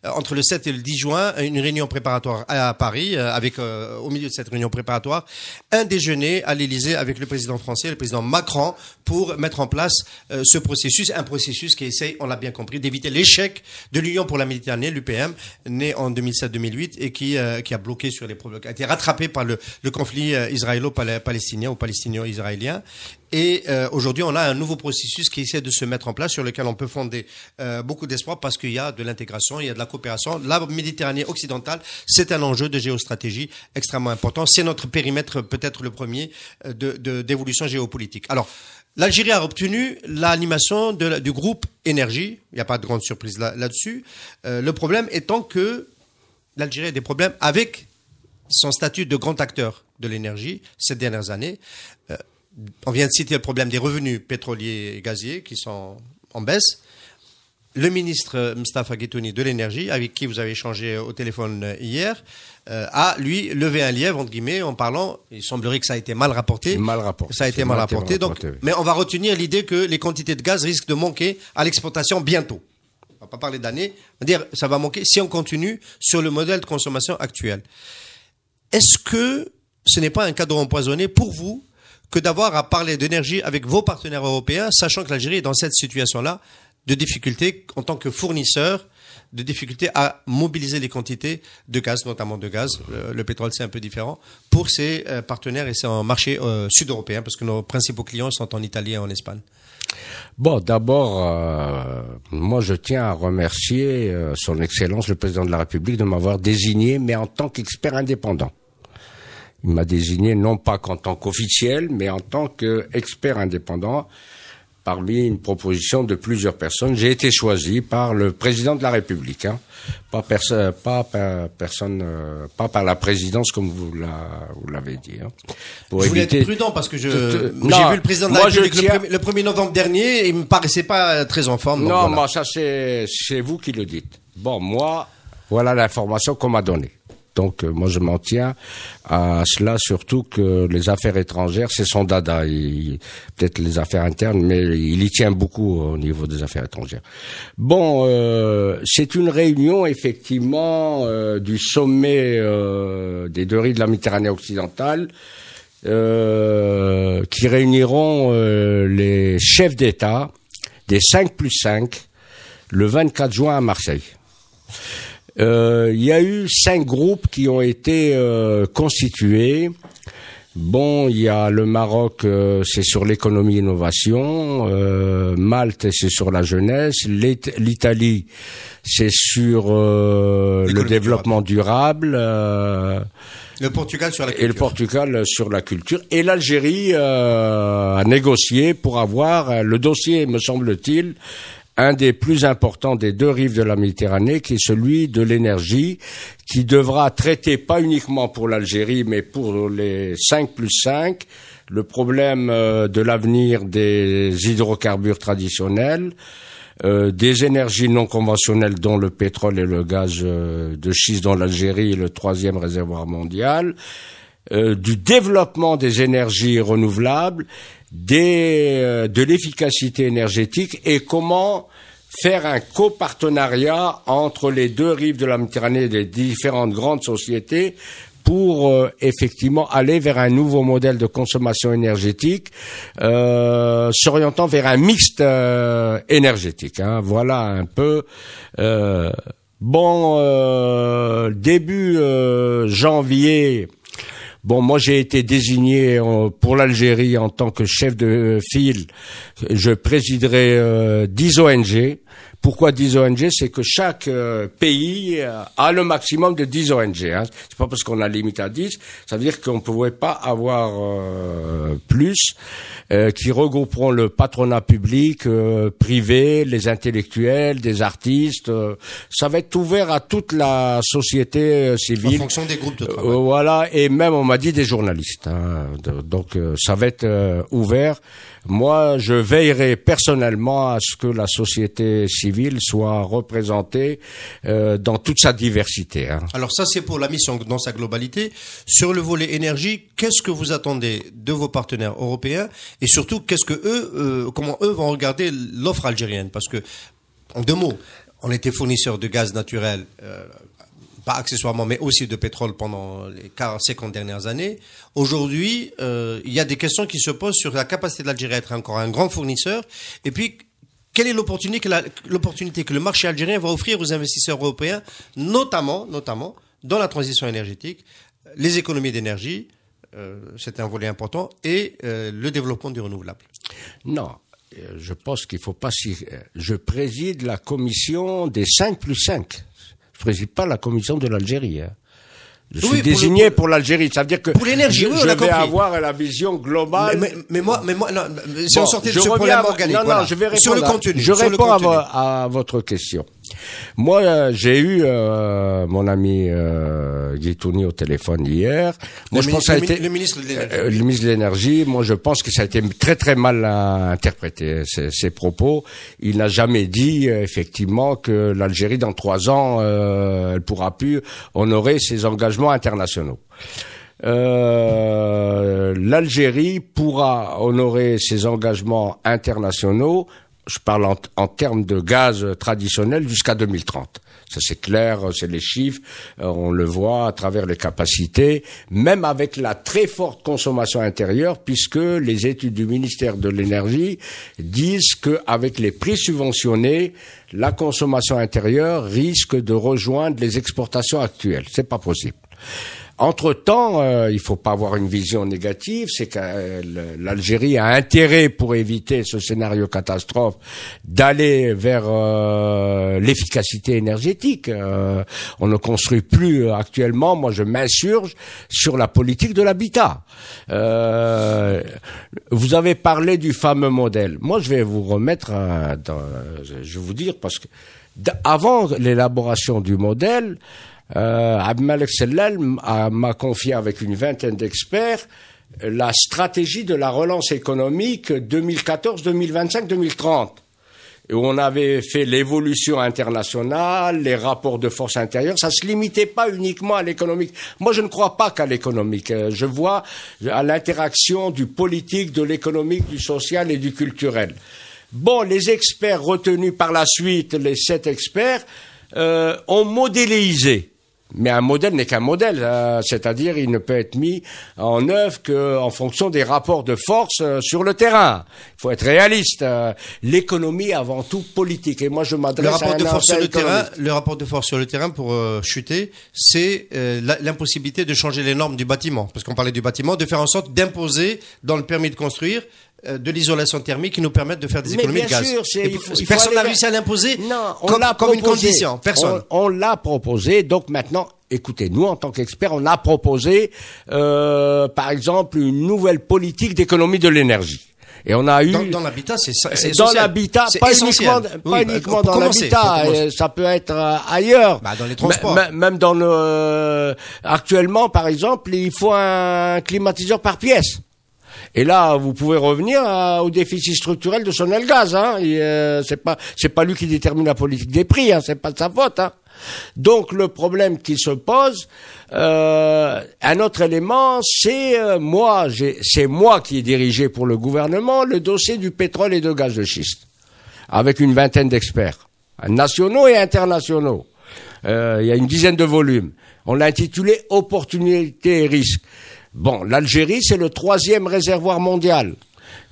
[SPEAKER 3] entre le 7 et le 10 juin une réunion préparatoire à Paris avec au milieu de cette réunion préparatoire, un déjeuner à l'Élysée avec le président français, le président Macron, pour mettre en place ce processus, un processus qui essaye, on l'a bien compris, d'éviter l'échec de l'Union pour la Méditerranée, l'UPM, né en 2007-2008 et qui a bloqué sur les problèmes, a été rattrapé par le conflit israélo-palestinien ou palestino-israélien. Et aujourd'hui, on a un nouveau processus qui essaie de se mettre en place sur lequel on peut fonder beaucoup d'espoir parce qu'il y a de l'intégration, il y a de la coopération. La Méditerranée occidentale, c'est un enjeu de géostratégie extrêmement important. C'est notre périmètre peut-être le premier d'évolution géopolitique. Alors, l'Algérie a obtenu l'animation du groupe Énergie. Il n'y a pas de grande surprise là-dessus. Le problème étant que l'Algérie a des problèmes avec son statut de grand acteur de l'énergie ces dernières années. On vient de citer le problème des revenus pétroliers et gaziers qui sont en baisse. Le ministre Mostafa Guitouni de l'énergie, avec qui vous avez échangé au téléphone hier, a, lui, levé un lièvre, entre guillemets, en parlant, il semblerait que ça a été mal rapporté. Ça a été mal rapporté. Donc, mais on va retenir l'idée que les quantités de gaz risquent de manquer à l'exportation bientôt. On va pas parler d'années. On va dire, ça va manquer si on continue sur le modèle de consommation actuel. Est-ce que ce n'est pas un cadeau empoisonné pour vous que d'avoir à parler d'énergie avec vos partenaires européens, sachant que l'Algérie est dans cette situation-là de difficulté en tant que fournisseur, de difficulté à mobiliser les quantités de gaz, notamment de gaz, le pétrole c'est un peu différent, pour ses partenaires et ses marchés sud-européens, parce que nos principaux clients sont en Italie et en Espagne.
[SPEAKER 4] Bon, d'abord, moi je tiens à remercier son Excellence le Président de la République de m'avoir désigné, mais en tant qu'expert indépendant. Il m'a désigné non pas qu'en tant qu'officiel, mais en tant qu'expert indépendant parmi une proposition de plusieurs personnes. J'ai été choisi par le président de la République, hein, pas par la présidence comme vous l'avez dit. Hein,
[SPEAKER 3] pour je voulais être prudent parce que j'ai vu le président de la République le 1er novembre dernier et il me paraissait pas très en forme.
[SPEAKER 4] Non, voilà. Moi ça c'est vous qui le dites. Bon, moi voilà l'information qu'on m'a donnée. Donc moi je m'en tiens à cela, surtout que les affaires étrangères c'est son dada, peut-être les affaires internes, mais il y tient beaucoup au niveau des affaires étrangères. Bon, c'est une réunion effectivement du sommet des deux rives de la Méditerranée occidentale qui réuniront les chefs d'État des 5+5 le 24 juin à Marseille. Il y a eu 5 groupes qui ont été constitués. Bon, il y a le Maroc, c'est sur l'économie et l'innovation. Malte, c'est sur la jeunesse. L'Italie, c'est sur le développement durable.
[SPEAKER 3] Le Portugal sur la culture.
[SPEAKER 4] Et le Portugal sur la culture. Et l'Algérie a négocié pour avoir le dossier, me semble-t-il, un des plus importants des 2 rives de la Méditerranée, qui est celui de l'énergie, qui devra traiter pas uniquement pour l'Algérie, mais pour les 5+5, le problème de l'avenir des hydrocarbures traditionnels, des énergies non conventionnelles, dont le pétrole et le gaz de schiste, dont l'Algérie est le 3e réservoir mondial, du développement des énergies renouvelables, de l'efficacité énergétique, et comment faire un copartenariat entre les 2 rives de la Méditerranée et les différentes grandes sociétés pour effectivement aller vers un nouveau modèle de consommation énergétique, s'orientant vers un mixte énergétique. Voilà un peu. Début janvier. Bon, moi j'ai été désigné pour l'Algérie en tant que chef de file. Je présiderai 10 ONG. Pourquoi 10 ONG? C'est que chaque pays a le maximum de 10 ONG. C'est pas parce qu'on a limite à 10, ça veut dire qu'on ne pouvait pas avoir plus, qui regrouperont le patronat public, privé, les intellectuels, des artistes. Ça va être ouvert à toute la société civile.
[SPEAKER 3] En fonction des groupes de travail.
[SPEAKER 4] Voilà, et même on m'a dit des journalistes. Donc ça va être ouvert. Moi, je veillerai personnellement à ce que la société civile soit représentée dans toute sa diversité.
[SPEAKER 3] Alors ça, c'est pour la mission dans sa globalité. Sur le volet énergie, qu'est-ce que vous attendez de vos partenaires européens, et surtout, qu'est-ce que comment eux vont regarder l'offre algérienne? Parce que, en 2 mots, on était fournisseur de gaz naturel, pas accessoirement, mais aussi de pétrole pendant les 40-50 dernières années. Aujourd'hui, il y a des questions qui se posent sur la capacité de l'Algérie à être encore un grand fournisseur. Et puis, quelle est l'opportunité que le marché algérien va offrir aux investisseurs européens, notamment dans la transition énergétique, les économies d'énergie, c'est un volet important, et le développement du renouvelable?
[SPEAKER 4] Non. Je pense qu'il faut pas je préside la commission des 5+5. Je préside pas la commission de l'Algérie. Je suis désigné pour l'Algérie. Ça veut dire que
[SPEAKER 3] pour l'énergie,
[SPEAKER 4] je vais avoir la vision globale.
[SPEAKER 3] Mais moi, non, si on sortait de ce problème organique,
[SPEAKER 4] non, je vais répondre
[SPEAKER 3] sur le contenu.
[SPEAKER 4] Je réponds à votre question. Moi, j'ai eu mon ami Guy Touni au téléphone hier. Moi, je pense que ça a été
[SPEAKER 3] le ministre de l'énergie.
[SPEAKER 4] Le ministre de l'énergie. Moi, je pense que ça a été très très mal interprété ses propos. Il n'a jamais dit effectivement que l'Algérie dans 3 ans elle pourra plus honorer ses engagements internationaux. L'Algérie pourra honorer ses engagements internationaux. Je parle en termes de gaz traditionnel jusqu'à 2030. Ça c'est clair, c'est les chiffres, on le voit à travers les capacités, même avec la très forte consommation intérieure, puisque les études du ministère de l'Énergie disent qu'avec les prix subventionnés, la consommation intérieure risque de rejoindre les exportations actuelles. C'est pas possible. Entre-temps, il faut pas avoir une vision négative, c'est que l'Algérie a intérêt, pour éviter ce scénario catastrophe, d'aller vers l'efficacité énergétique. On ne construit plus actuellement, moi je m'insurge sur la politique de l'habitat. Vous avez parlé du fameux modèle. Moi je vais vous remettre, je vais vous dire, parce que avant l'élaboration du modèle, Abdelmalek Sellal m'a confié avec une vingtaine d'experts la stratégie de la relance économique 2014, 2025, 2030. Et où on avait fait l'évolution internationale, les rapports de force intérieure. Ça se limitait pas uniquement à l'économique. Moi, je ne crois pas qu'à l'économique. Je vois à l'interaction du politique, de l'économique, du social et du culturel. Bon, les experts retenus par la suite, les 7 experts, ont modélisé Mais un modèle n'est qu'un modèle, c'est-à-dire il ne peut être mis en œuvre qu'en fonction des rapports de force sur le terrain. Il faut être réaliste. L'économie avant tout politique. Et moi je m'adresse
[SPEAKER 3] le rapport
[SPEAKER 4] à
[SPEAKER 3] de force sur le
[SPEAKER 4] terrain.
[SPEAKER 3] Le rapport de force sur le terrain pour chuter, c'est l'impossibilité de changer les normes du bâtiment. Parce qu'on parlait du bâtiment, de faire en sorte d'imposer dans le permis de construire de l'isolation thermique qui nous permettent de faire des économies de gaz.
[SPEAKER 4] Sûr,
[SPEAKER 3] personne n'a réussi à l'imposer comme une condition. Personne.
[SPEAKER 4] On l'a proposé. Donc maintenant, écoutez, nous en tant qu'experts, on a proposé, par exemple, une nouvelle politique d'économie de l'énergie. Et on a eu
[SPEAKER 3] dans l'habitat, c'est essentiel.
[SPEAKER 4] Dans l'habitat, pas uniquement dans l'habitat, ça peut être ailleurs.
[SPEAKER 3] Dans les transports.
[SPEAKER 4] Même dans actuellement, par exemple, il faut un climatiseur par pièce. Et là, vous pouvez revenir au déficit structurel de Sonelgaz. C'est pas lui qui détermine la politique des prix. C'est pas de sa faute. Donc le problème qui se pose, un autre élément, c'est moi qui ai dirigé pour le gouvernement le dossier du pétrole et de gaz de schiste, avec une vingtaine d'experts, nationaux et internationaux. Il y a une dizaine de volumes. On l'a intitulé Opportunités et risques. Bon, l'Algérie, c'est le 3e réservoir mondial.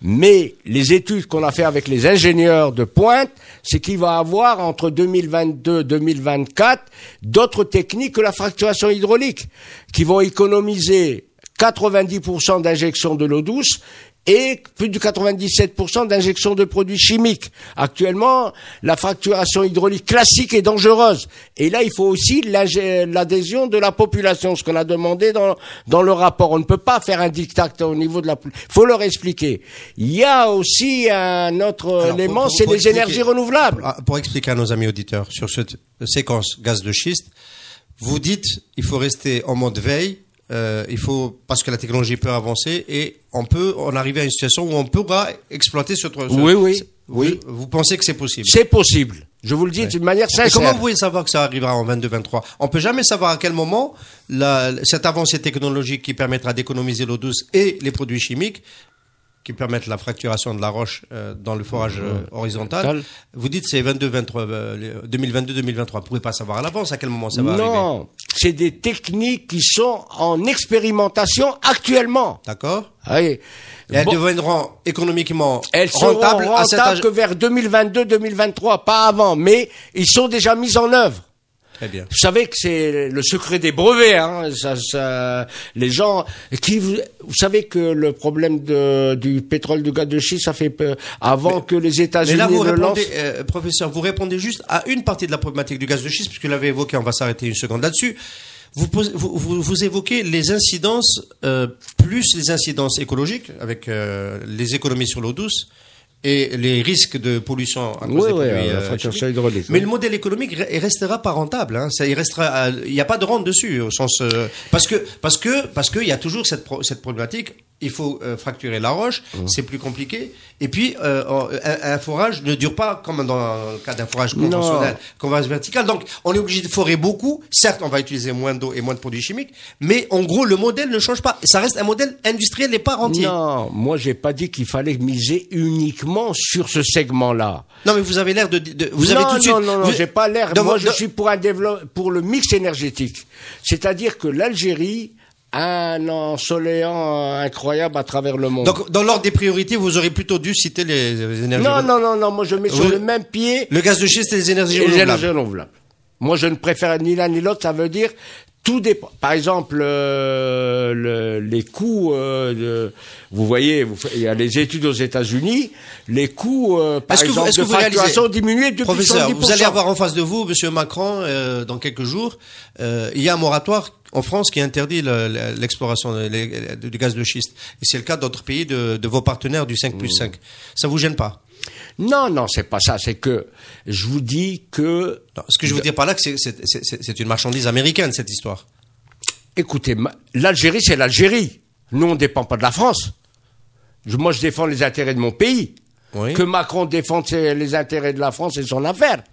[SPEAKER 4] Mais les études qu'on a fait avec les ingénieurs de pointe, c'est qu'il va avoir entre 2022 et 2024 d'autres techniques que la fracturation hydraulique, qui vont économiser 90% d'injection de l'eau douce et plus de 97% d'injection de produits chimiques. Actuellement, la fracturation hydraulique classique est dangereuse. Et là, il faut aussi l'adhésion de la population, ce qu'on a demandé dans le rapport. On ne peut pas faire un diktat au niveau de la... Il faut leur expliquer. Il y a aussi un autre élément, c'est les énergies renouvelables.
[SPEAKER 3] Pour expliquer à nos amis auditeurs sur cette séquence gaz de schiste, vous dites il faut rester en mode veille. Parce que la technologie peut avancer et on arrive à une situation où on pourra exploiter ce.
[SPEAKER 4] Oui.
[SPEAKER 3] Vous pensez que c'est possible?
[SPEAKER 4] C'est possible. Je vous le dis d'une manière sincère.
[SPEAKER 3] Et comment vous pouvez savoir que ça arrivera en 22-23? On peut jamais savoir à quel moment cette avancée technologique qui permettra d'économiser l'eau douce et les produits chimiques qui permettent la fracturation de la roche dans le forage horizontal. Vous dites c'est 2022-2023. Vous pouvez pas savoir à l'avance à quel moment ça va arriver.
[SPEAKER 4] Non, c'est des techniques qui sont en expérimentation actuellement.
[SPEAKER 3] D'accord.
[SPEAKER 4] Oui.
[SPEAKER 3] Et elles deviendront économiquement
[SPEAKER 4] elles
[SPEAKER 3] rentables
[SPEAKER 4] seront rentables que vers 2022-2023, pas avant. Mais ils sont déjà mis en œuvre.
[SPEAKER 3] Très bien.
[SPEAKER 4] Vous savez que c'est le secret des brevets, les gens vous savez que le problème du pétrole, du gaz de schiste, ça fait avant que les États-Unis
[SPEAKER 3] le lancent. Professeur, vous répondez juste à une partie de la problématique du gaz de schiste, puisque vous l'avez évoqué, on va s'arrêter une seconde là-dessus. Vous évoquez les incidences, plus les incidences écologiques, avec les économies sur l'eau douce, et les risques de pollution à cause des produits
[SPEAKER 4] hydraulique.
[SPEAKER 3] Mais le modèle économique il restera pas rentable. Il n'y a pas de rente dessus au sens parce que il y a toujours cette problématique. Il faut fracturer la roche, c'est plus compliqué. Et puis un forage ne dure pas comme dans le cas d'un forage conventionnel, forage vertical. Donc on est obligé de forer beaucoup. Certes, on va utiliser moins d'eau et moins de produits chimiques, mais en gros le modèle ne change pas. Ça reste un modèle industriel et pas rentier.
[SPEAKER 4] Non, moi j'ai pas dit qu'il fallait miser uniquement sur ce segment-là.
[SPEAKER 3] Non, mais vous avez l'air vous avez tout de suite.
[SPEAKER 4] Non, j'ai pas l'air. Moi je suis pour pour le mix énergétique. C'est-à-dire que l'Algérie un ensoleillant incroyable à travers le monde.
[SPEAKER 3] Donc, dans l'ordre des priorités, vous aurez plutôt dû citer les énergies
[SPEAKER 4] renouvelables. Non, moi je mets sur le même pied
[SPEAKER 3] le gaz de schiste et les énergies renouvelables.
[SPEAKER 4] Moi je ne préfère ni l'un ni l'autre, ça veut dire tout dépend. Par exemple, les coûts, vous voyez, il y a les études aux États-Unis, les coûts, par exemple, de fracturation ont diminué de 70%.
[SPEAKER 3] Professeur, vous allez avoir en face de vous, Monsieur Macron, dans quelques jours, il y a un moratoire en France qui interdit l'exploration du gaz de schiste. Et c'est le cas d'autres pays de vos partenaires du 5+5. Ça vous gêne pas?
[SPEAKER 4] Non, c'est pas ça. C'est que je vous dis que...
[SPEAKER 3] Non, ce que je veux dire par là, que c'est une marchandise américaine, cette histoire.
[SPEAKER 4] Écoutez, l'Algérie, c'est l'Algérie. Nous, on ne dépend pas de la France. Moi, je défends les intérêts de mon pays. Oui. Que Macron défende les intérêts de la France, c'est son affaire.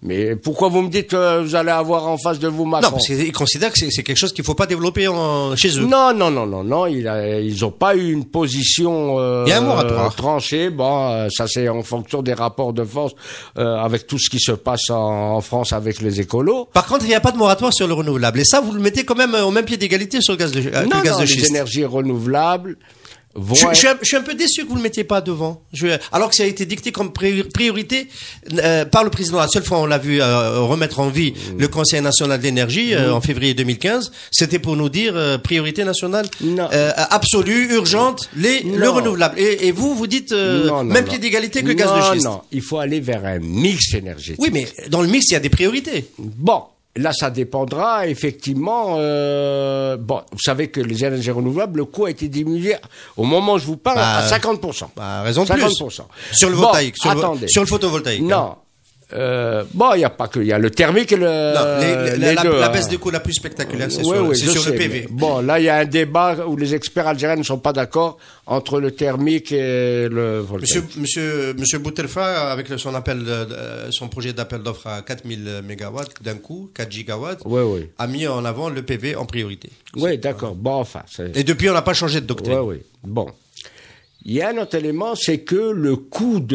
[SPEAKER 4] Mais pourquoi vous me dites vous allez avoir en face de vous Macron?
[SPEAKER 3] Non, parce qu'ils considèrent que c'est quelque chose qu'il faut pas développer chez eux.
[SPEAKER 4] Non. Ils ont pas eu une position
[SPEAKER 3] il y a un moratoire
[SPEAKER 4] tranchée. Bon, ça c'est en fonction des rapports de force avec tout ce qui se passe en France avec les écolos.
[SPEAKER 3] Par contre, il n'y a pas de moratoire sur le renouvelable. Et ça, vous le mettez quand même au même pied d'égalité sur le gaz de schiste.
[SPEAKER 4] Les énergies renouvelables.
[SPEAKER 3] Je suis un peu déçu que vous le mettiez pas devant. Alors que ça a été dicté comme priorité par le président. La seule fois on l'a vu remettre en vie le Conseil national de l'énergie en février 2015, c'était pour nous dire priorité nationale absolue, urgente, le renouvelable. Et vous dites même pied d'égalité que le gaz de schiste.
[SPEAKER 4] Non, il faut aller vers un mix énergétique.
[SPEAKER 3] Oui, mais dans le mix il y a des priorités.
[SPEAKER 4] Bon. Là, ça dépendra effectivement. Vous savez que les énergies renouvelables, le coût a été diminué au moment où je vous parle à 50%.
[SPEAKER 3] Raison de 50%. Plus. Sur le voltaïque, sur le photovoltaïque.
[SPEAKER 4] Non. Il y a pas que, il y a le thermique et
[SPEAKER 3] la baisse de coût la plus spectaculaire, c'est sur le PV.
[SPEAKER 4] Bon, là, il y a un débat où les experts algériens ne sont pas d'accord entre le thermique et le voltaïque.
[SPEAKER 3] Monsieur Boutelfa, avec son projet d'appel d'offres à 4000 mégawatts d'un coup, 4 gigawatts, a mis en avant le PV en priorité.
[SPEAKER 4] Oui, d'accord. Bon, enfin.
[SPEAKER 3] Et depuis, on n'a pas changé de doctrine.
[SPEAKER 4] Oui. Bon. Il y a un autre élément, c'est que le coût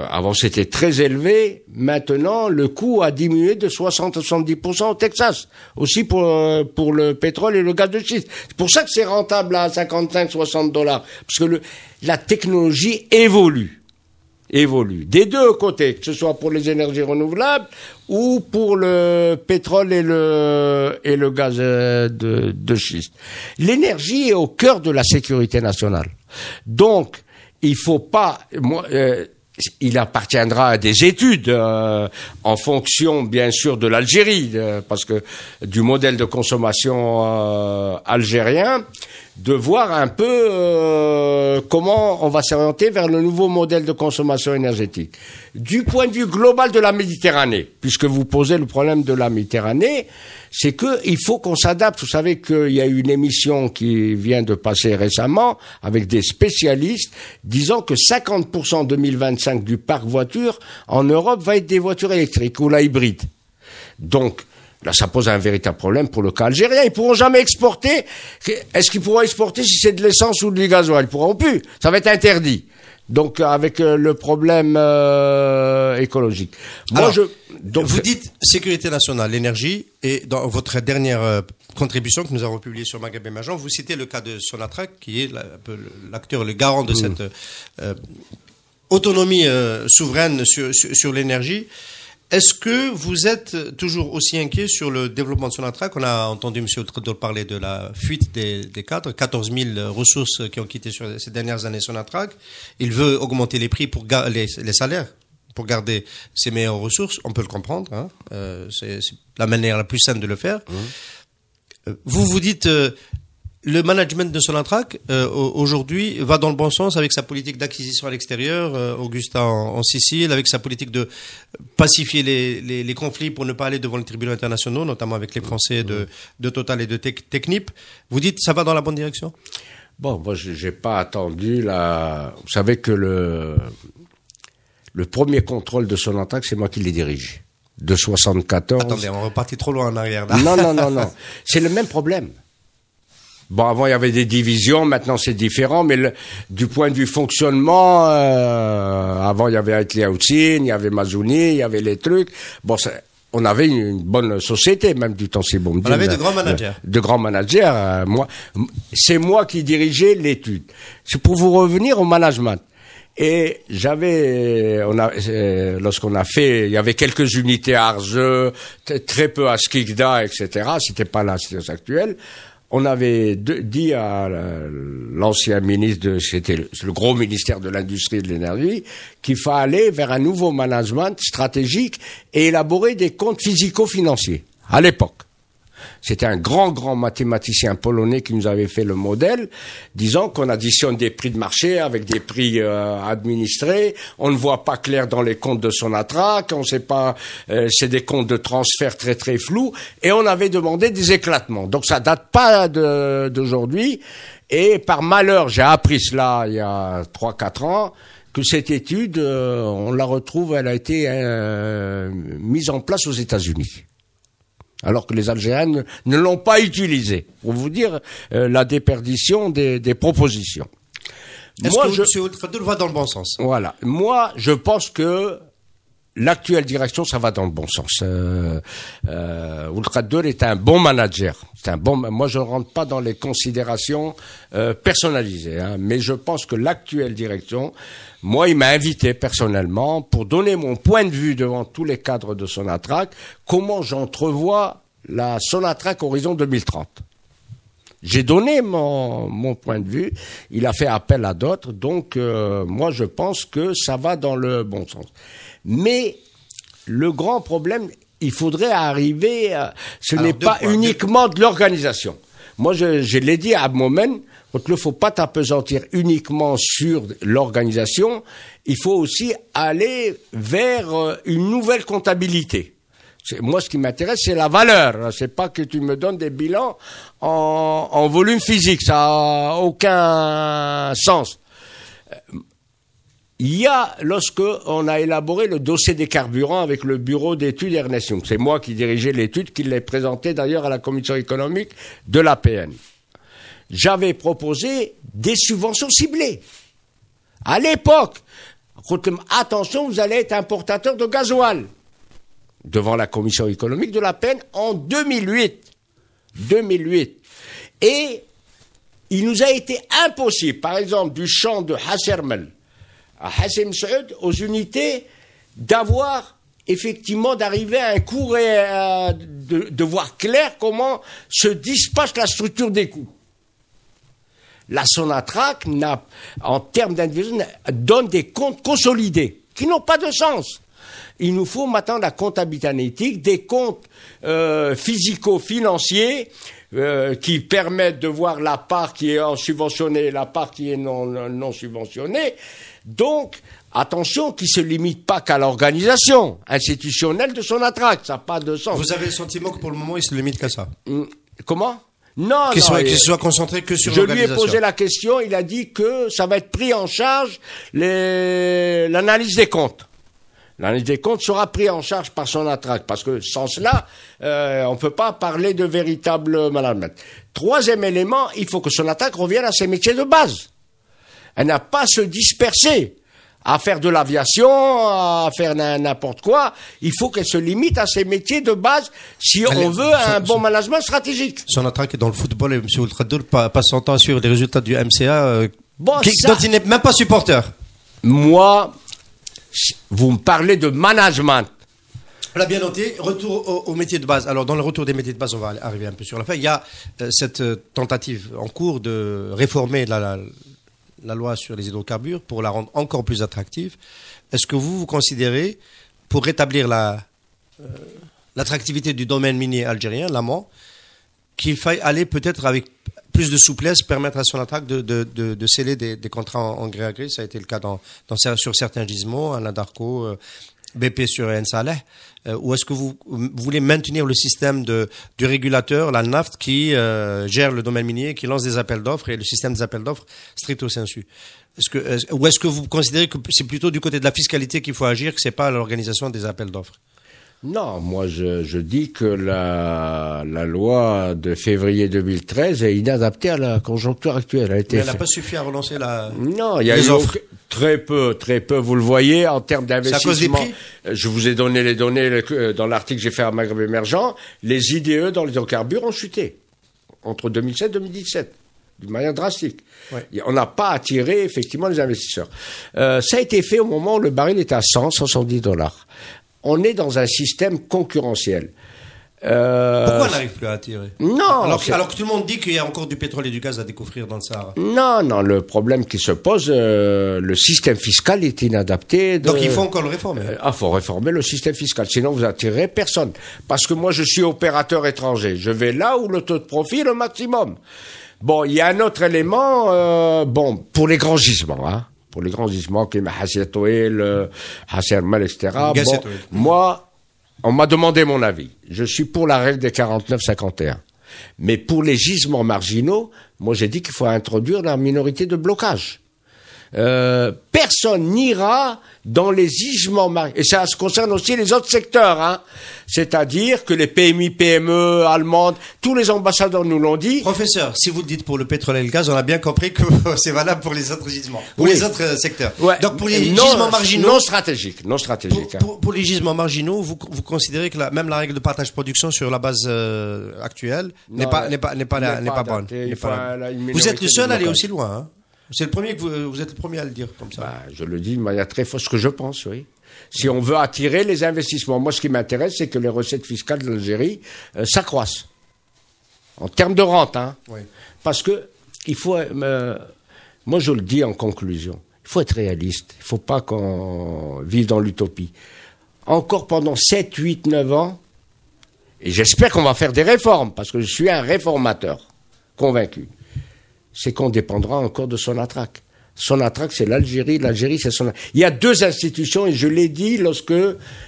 [SPEAKER 4] avant c'était très élevé, maintenant le coût a diminué de 60-70% au Texas, aussi pour le pétrole et le gaz de schiste. C'est pour ça que c'est rentable à $55-60, parce que la technologie évolue des deux côtés, que ce soit pour les énergies renouvelables ou pour le pétrole et le gaz de schiste. L'énergie est au cœur de la sécurité nationale. Donc, il faut pas, il appartiendra à des études en fonction, bien sûr, de l'Algérie, parce que du modèle de consommation algérien, de voir un peu comment on va s'orienter vers le nouveau modèle de consommation énergétique. Du point de vue global de la Méditerranée, puisque vous posez le problème de la Méditerranée, c'est que il faut qu'on s'adapte. Vous savez qu'il y a eu une émission qui vient de passer récemment avec des spécialistes disant que 50% en 2025 du parc voiture en Europe va être des voitures électriques ou la hybride. Donc, là, ça pose un véritable problème pour le cas algérien. Ils pourront jamais exporter. Est-ce qu'ils pourront exporter si c'est de l'essence ou du gasoil? Ils pourront plus. Ça va être interdit. Donc, avec le problème écologique.
[SPEAKER 3] Vous dites sécurité nationale, l'énergie, et dans votre dernière contribution que nous avons publiée sur Maghreb Émergent, vous citez le cas de Sonatrach, qui est l'acteur, le garant de cette autonomie souveraine sur l'énergie. Est-ce que vous êtes toujours aussi inquiet sur le développement de Sonatrach? On a entendu M. Trudeau parler de la fuite des cadres, 14 000 ressources qui ont quitté sur ces dernières années Sonatrach. Il veut augmenter les prix pour les salaires, pour garder ses meilleures ressources. On peut le comprendre, hein. C'est la manière la plus saine de le faire. Vous dites... le management de Sonatrach aujourd'hui va dans le bon sens avec sa politique d'acquisition à l'extérieur, Augustin en Sicile, avec sa politique de pacifier les conflits pour ne pas aller devant les tribunaux internationaux, notamment avec les Français de Total et de Technip. Vous dites ça va dans la bonne direction?
[SPEAKER 4] Bon, moi j'ai pas attendu Vous savez que le premier contrôle de Sonatrach, c'est moi qui l'ai dirigé. De 74.
[SPEAKER 3] Attendez, on est reparti trop loin en arrière. Là.
[SPEAKER 4] Non. C'est le même problème. Bon, avant il y avait des divisions, maintenant c'est différent, mais du point de vue fonctionnement, avant il y avait Aitli-Aoutsine, il y avait Mazouni, il y avait les trucs. Bon, on avait une bonne société, même du temps c'est bon.
[SPEAKER 3] On avait de grands managers.
[SPEAKER 4] De grands managers. C'est moi qui dirigeais l'étude. C'est pour vous revenir au management. Et lorsqu'on a fait, il y avait quelques unités à Arzeux, très peu à Skikda, etc. C'était pas la situation actuelle. On avait dit à l'ancien ministre c'était le gros ministère de l'Industrie et de l'Énergie, qu'il fallait aller vers un nouveau management stratégique et élaborer des comptes physico-financiers. À l'époque. C'était un grand mathématicien polonais qui nous avait fait le modèle, disant qu'on additionne des prix de marché avec des prix administrés, on ne voit pas clair dans les comptes de Sonatrach, on ne sait pas, c'est des comptes de transfert très flous, et on avait demandé des éclatements. Donc ça date pas d'aujourd'hui, et par malheur, j'ai appris cela il y a 3-4 ans, que cette étude, on la retrouve, elle a été mise en place aux États-Unis. Alors que les Algériens ne l'ont pas utilisée. Pour vous dire la déperdition des propositions.
[SPEAKER 3] Est-ce que M. Ouelkhadoul va dans le bon sens? Voilà.
[SPEAKER 4] Moi, je pense que l'actuelle direction, ça va dans le bon sens. Ouelkhadoul est un bon manager. Moi, je ne rentre pas dans les considérations personnalisées, hein, mais je pense que l'actuelle direction, moi, il m'a invité personnellement pour donner mon point de vue devant tous les cadres de Sonatrach, comment j'entrevois la Sonatrach horizon 2030. J'ai donné mon point de vue, il a fait appel à d'autres, donc moi je pense que ça va dans le bon sens. Mais le grand problème, il faudrait arriver, ce n'est pas uniquement de l'organisation. Moi je l'ai dit à Abmomen, il ne faut pas t'apesantir uniquement sur l'organisation, il faut aussi aller vers une nouvelle comptabilité. Moi, ce qui m'intéresse, c'est la valeur. C'est pas que tu me donnes des bilans en volume physique. Ça n'a aucun sens. Il y a, lorsque on a élaboré le dossier des carburants avec le bureau d'études Ernest Young, c'est moi qui dirigeais l'étude, qui l'ai présentée d'ailleurs à la commission économique de l'APN. J'avais proposé des subventions ciblées. À l'époque, attention, vous allez être importateur de gasoil. Devant la commission économique de l'APN en 2008. Et il nous a été impossible, par exemple, du champ de Hassermel à Hassim Saoud, aux unités, d'arriver à un cours et de voir clair comment se dispatche la structure des coûts. La Sonatrach, en termes d'individu, donne des comptes consolidés, qui n'ont pas de sens. Il nous faut maintenant la comptabilité analytique, des comptes physico-financiers qui permettent de voir la part qui est subventionnée et la part qui est non subventionnée. Donc, attention, qui ne se limite pas qu'à l'organisation institutionnelle de Sonatrach, ça n'a pas de sens.
[SPEAKER 3] Vous avez le sentiment que pour le moment, il se limite qu'à ça?
[SPEAKER 4] Comment? Non,
[SPEAKER 3] qu'il soit concentré que sur l'organisation.
[SPEAKER 4] Je lui ai posé la question, il a dit que ça va être pris en charge l'analyse des comptes. L'analyse des comptes sera pris en charge par Sonatrach, parce que sans cela, on ne peut pas parler de véritable management. Troisième élément, il faut que Sonatrach revienne à ses métiers de base. Elle n'a pas à se disperser, à faire de l'aviation, à faire n'importe quoi. Il faut qu'elle se limite à ses métiers de base si on veut un bon management stratégique.
[SPEAKER 3] Sonatrach est dans le football et M. Ouelkhadoul passe son temps sur les résultats du MCA, dont il n'est même pas supporter.
[SPEAKER 4] Moi, vous me parlez de management.
[SPEAKER 3] On l'a bien noté. Retour au métier de base. Alors, dans le retour des métiers de base, on va arriver un peu sur la fin. Il y a cette tentative en cours de réformer la loi sur les hydrocarbures pour la rendre encore plus attractive. Est-ce que vous considérez, pour rétablir l'attractivité du domaine minier algérien, l'AMAN, qu'il faille aller peut-être avec plus de souplesse, permettre à Sonatrach de sceller des contrats en gré à gré? Ça a été le cas sur certains gisements, Anadarko, BP sur En Saleh. Ou est-ce que vous voulez maintenir le système du régulateur, la NAFT, qui gère le domaine minier, qui lance des appels d'offres, et le système des appels d'offres stricto sensu? Ou est-ce que vous considérez que c'est plutôt du côté de la fiscalité qu'il faut agir, que c'est pas l'organisation des appels d'offres?
[SPEAKER 4] Non, moi je dis que la loi de février 2013 est inadaptée à la conjoncture actuelle.
[SPEAKER 3] Elle n'a pas suffi à relancer
[SPEAKER 4] Non, il y a eu très peu, vous le voyez, en termes d'investissement.
[SPEAKER 3] C'est à cause des prix?
[SPEAKER 4] Je vous ai donné les données dans l'article que j'ai fait à Maghreb Émergent. Les IDE dans les hydrocarbures ont chuté entre 2007 et 2017. D'une manière drastique. Ouais. On n'a pas attiré effectivement les investisseurs. Ça a été fait au moment où le baril était à $170. On est dans un système concurrentiel.
[SPEAKER 3] Pourquoi on n'arrive plus à attirer?
[SPEAKER 4] Non.
[SPEAKER 3] Alors que tout le monde dit qu'il y a encore du pétrole et du gaz à découvrir dans le Sahara.
[SPEAKER 4] Non. Le problème qui se pose, le système fiscal est inadapté.
[SPEAKER 3] Donc il faut encore le réformer.
[SPEAKER 4] Il faut réformer le système fiscal. Sinon vous attirez personne. Parce que moi je suis opérateur étranger. Je vais là où le taux de profit est le maximum. Bon, il y a un autre élément, pour les grands gisements, hein. Pour les grands gisements, comme Hassetoil, Hassermel, etc. Moi, on m'a demandé mon avis. Je suis pour la règle des 49-51. Mais pour les gisements marginaux, moi j'ai dit qu'il faut introduire la minorité de blocage. personne n'ira dans les gisements marginaux. Et ça se concerne aussi les autres secteurs, hein. C'est-à-dire que les PMI, PME, allemandes, tous les ambassadeurs nous l'ont dit.
[SPEAKER 3] Professeur, si vous le dites pour le pétrole et le gaz, on a bien compris que c'est valable pour les autres gisements, pour les autres secteurs.
[SPEAKER 4] Ouais.
[SPEAKER 3] Donc pour les gisements marginaux.
[SPEAKER 4] Non stratégiques.
[SPEAKER 3] Pour les gisements marginaux, vous considérez que même la règle de partage production sur la base actuelle n'est pas bonne. Vous êtes le seul à aller aussi loin, hein. C'est le premier vous êtes le premier à le dire comme ça.
[SPEAKER 4] Bah, je le dis de manière très forte, ce que je pense, oui. Si on veut attirer les investissements, moi ce qui m'intéresse, c'est que les recettes fiscales de l'Algérie s'accroissent en termes de rente, hein.
[SPEAKER 3] Oui.
[SPEAKER 4] Parce que il faut, moi je le dis en conclusion, il faut être réaliste. Il ne faut pas qu'on vive dans l'utopie. Encore pendant 7, 8, 9 ans, et j'espère qu'on va faire des réformes, parce que je suis un réformateur convaincu. C'est qu'on dépendra encore de Sonatrach. Sonatrach, c'est l'Algérie. L'Algérie, c'est Sonatrach. Il y a deux institutions, et je l'ai dit lorsque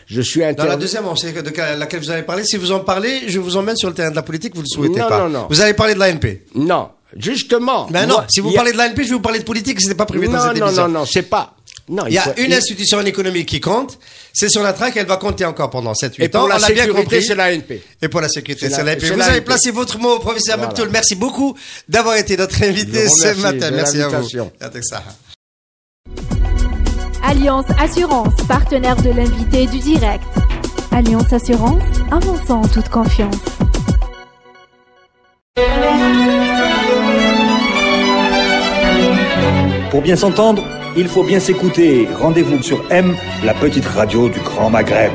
[SPEAKER 4] je suis
[SPEAKER 3] Dans la deuxième, on sait de laquelle vous avez parlé. Si vous en parlez, je vous emmène sur le terrain de la politique, vous ne le souhaitez pas.
[SPEAKER 4] Non.
[SPEAKER 3] Vous avez parlé de l'ANP.
[SPEAKER 4] Non, justement.
[SPEAKER 3] Mais non, si vous parlez de l'ANP, je vais vous parler de politique, c'était pas prévu dans cette émission.
[SPEAKER 4] Non, c'est pas. Non,
[SPEAKER 3] il y a une institution économique qui compte, c'est Sonatrach, elle va compter encore pendant 7-8 ans.
[SPEAKER 4] Pour la sécurité, c'est l'ANP.
[SPEAKER 3] Et pour la sécurité, c'est l'ANP. Vous avez placé votre mot, professeur Meptoul. Merci beaucoup d'avoir été notre invité ce matin. Merci à vous.
[SPEAKER 1] Alliance Assurance, partenaire de l'invité du direct. Alliance Assurance, avançant en toute confiance.
[SPEAKER 2] Pour bien s'entendre, il faut bien s'écouter. Rendez-vous sur M, la petite radio du Grand Maghreb.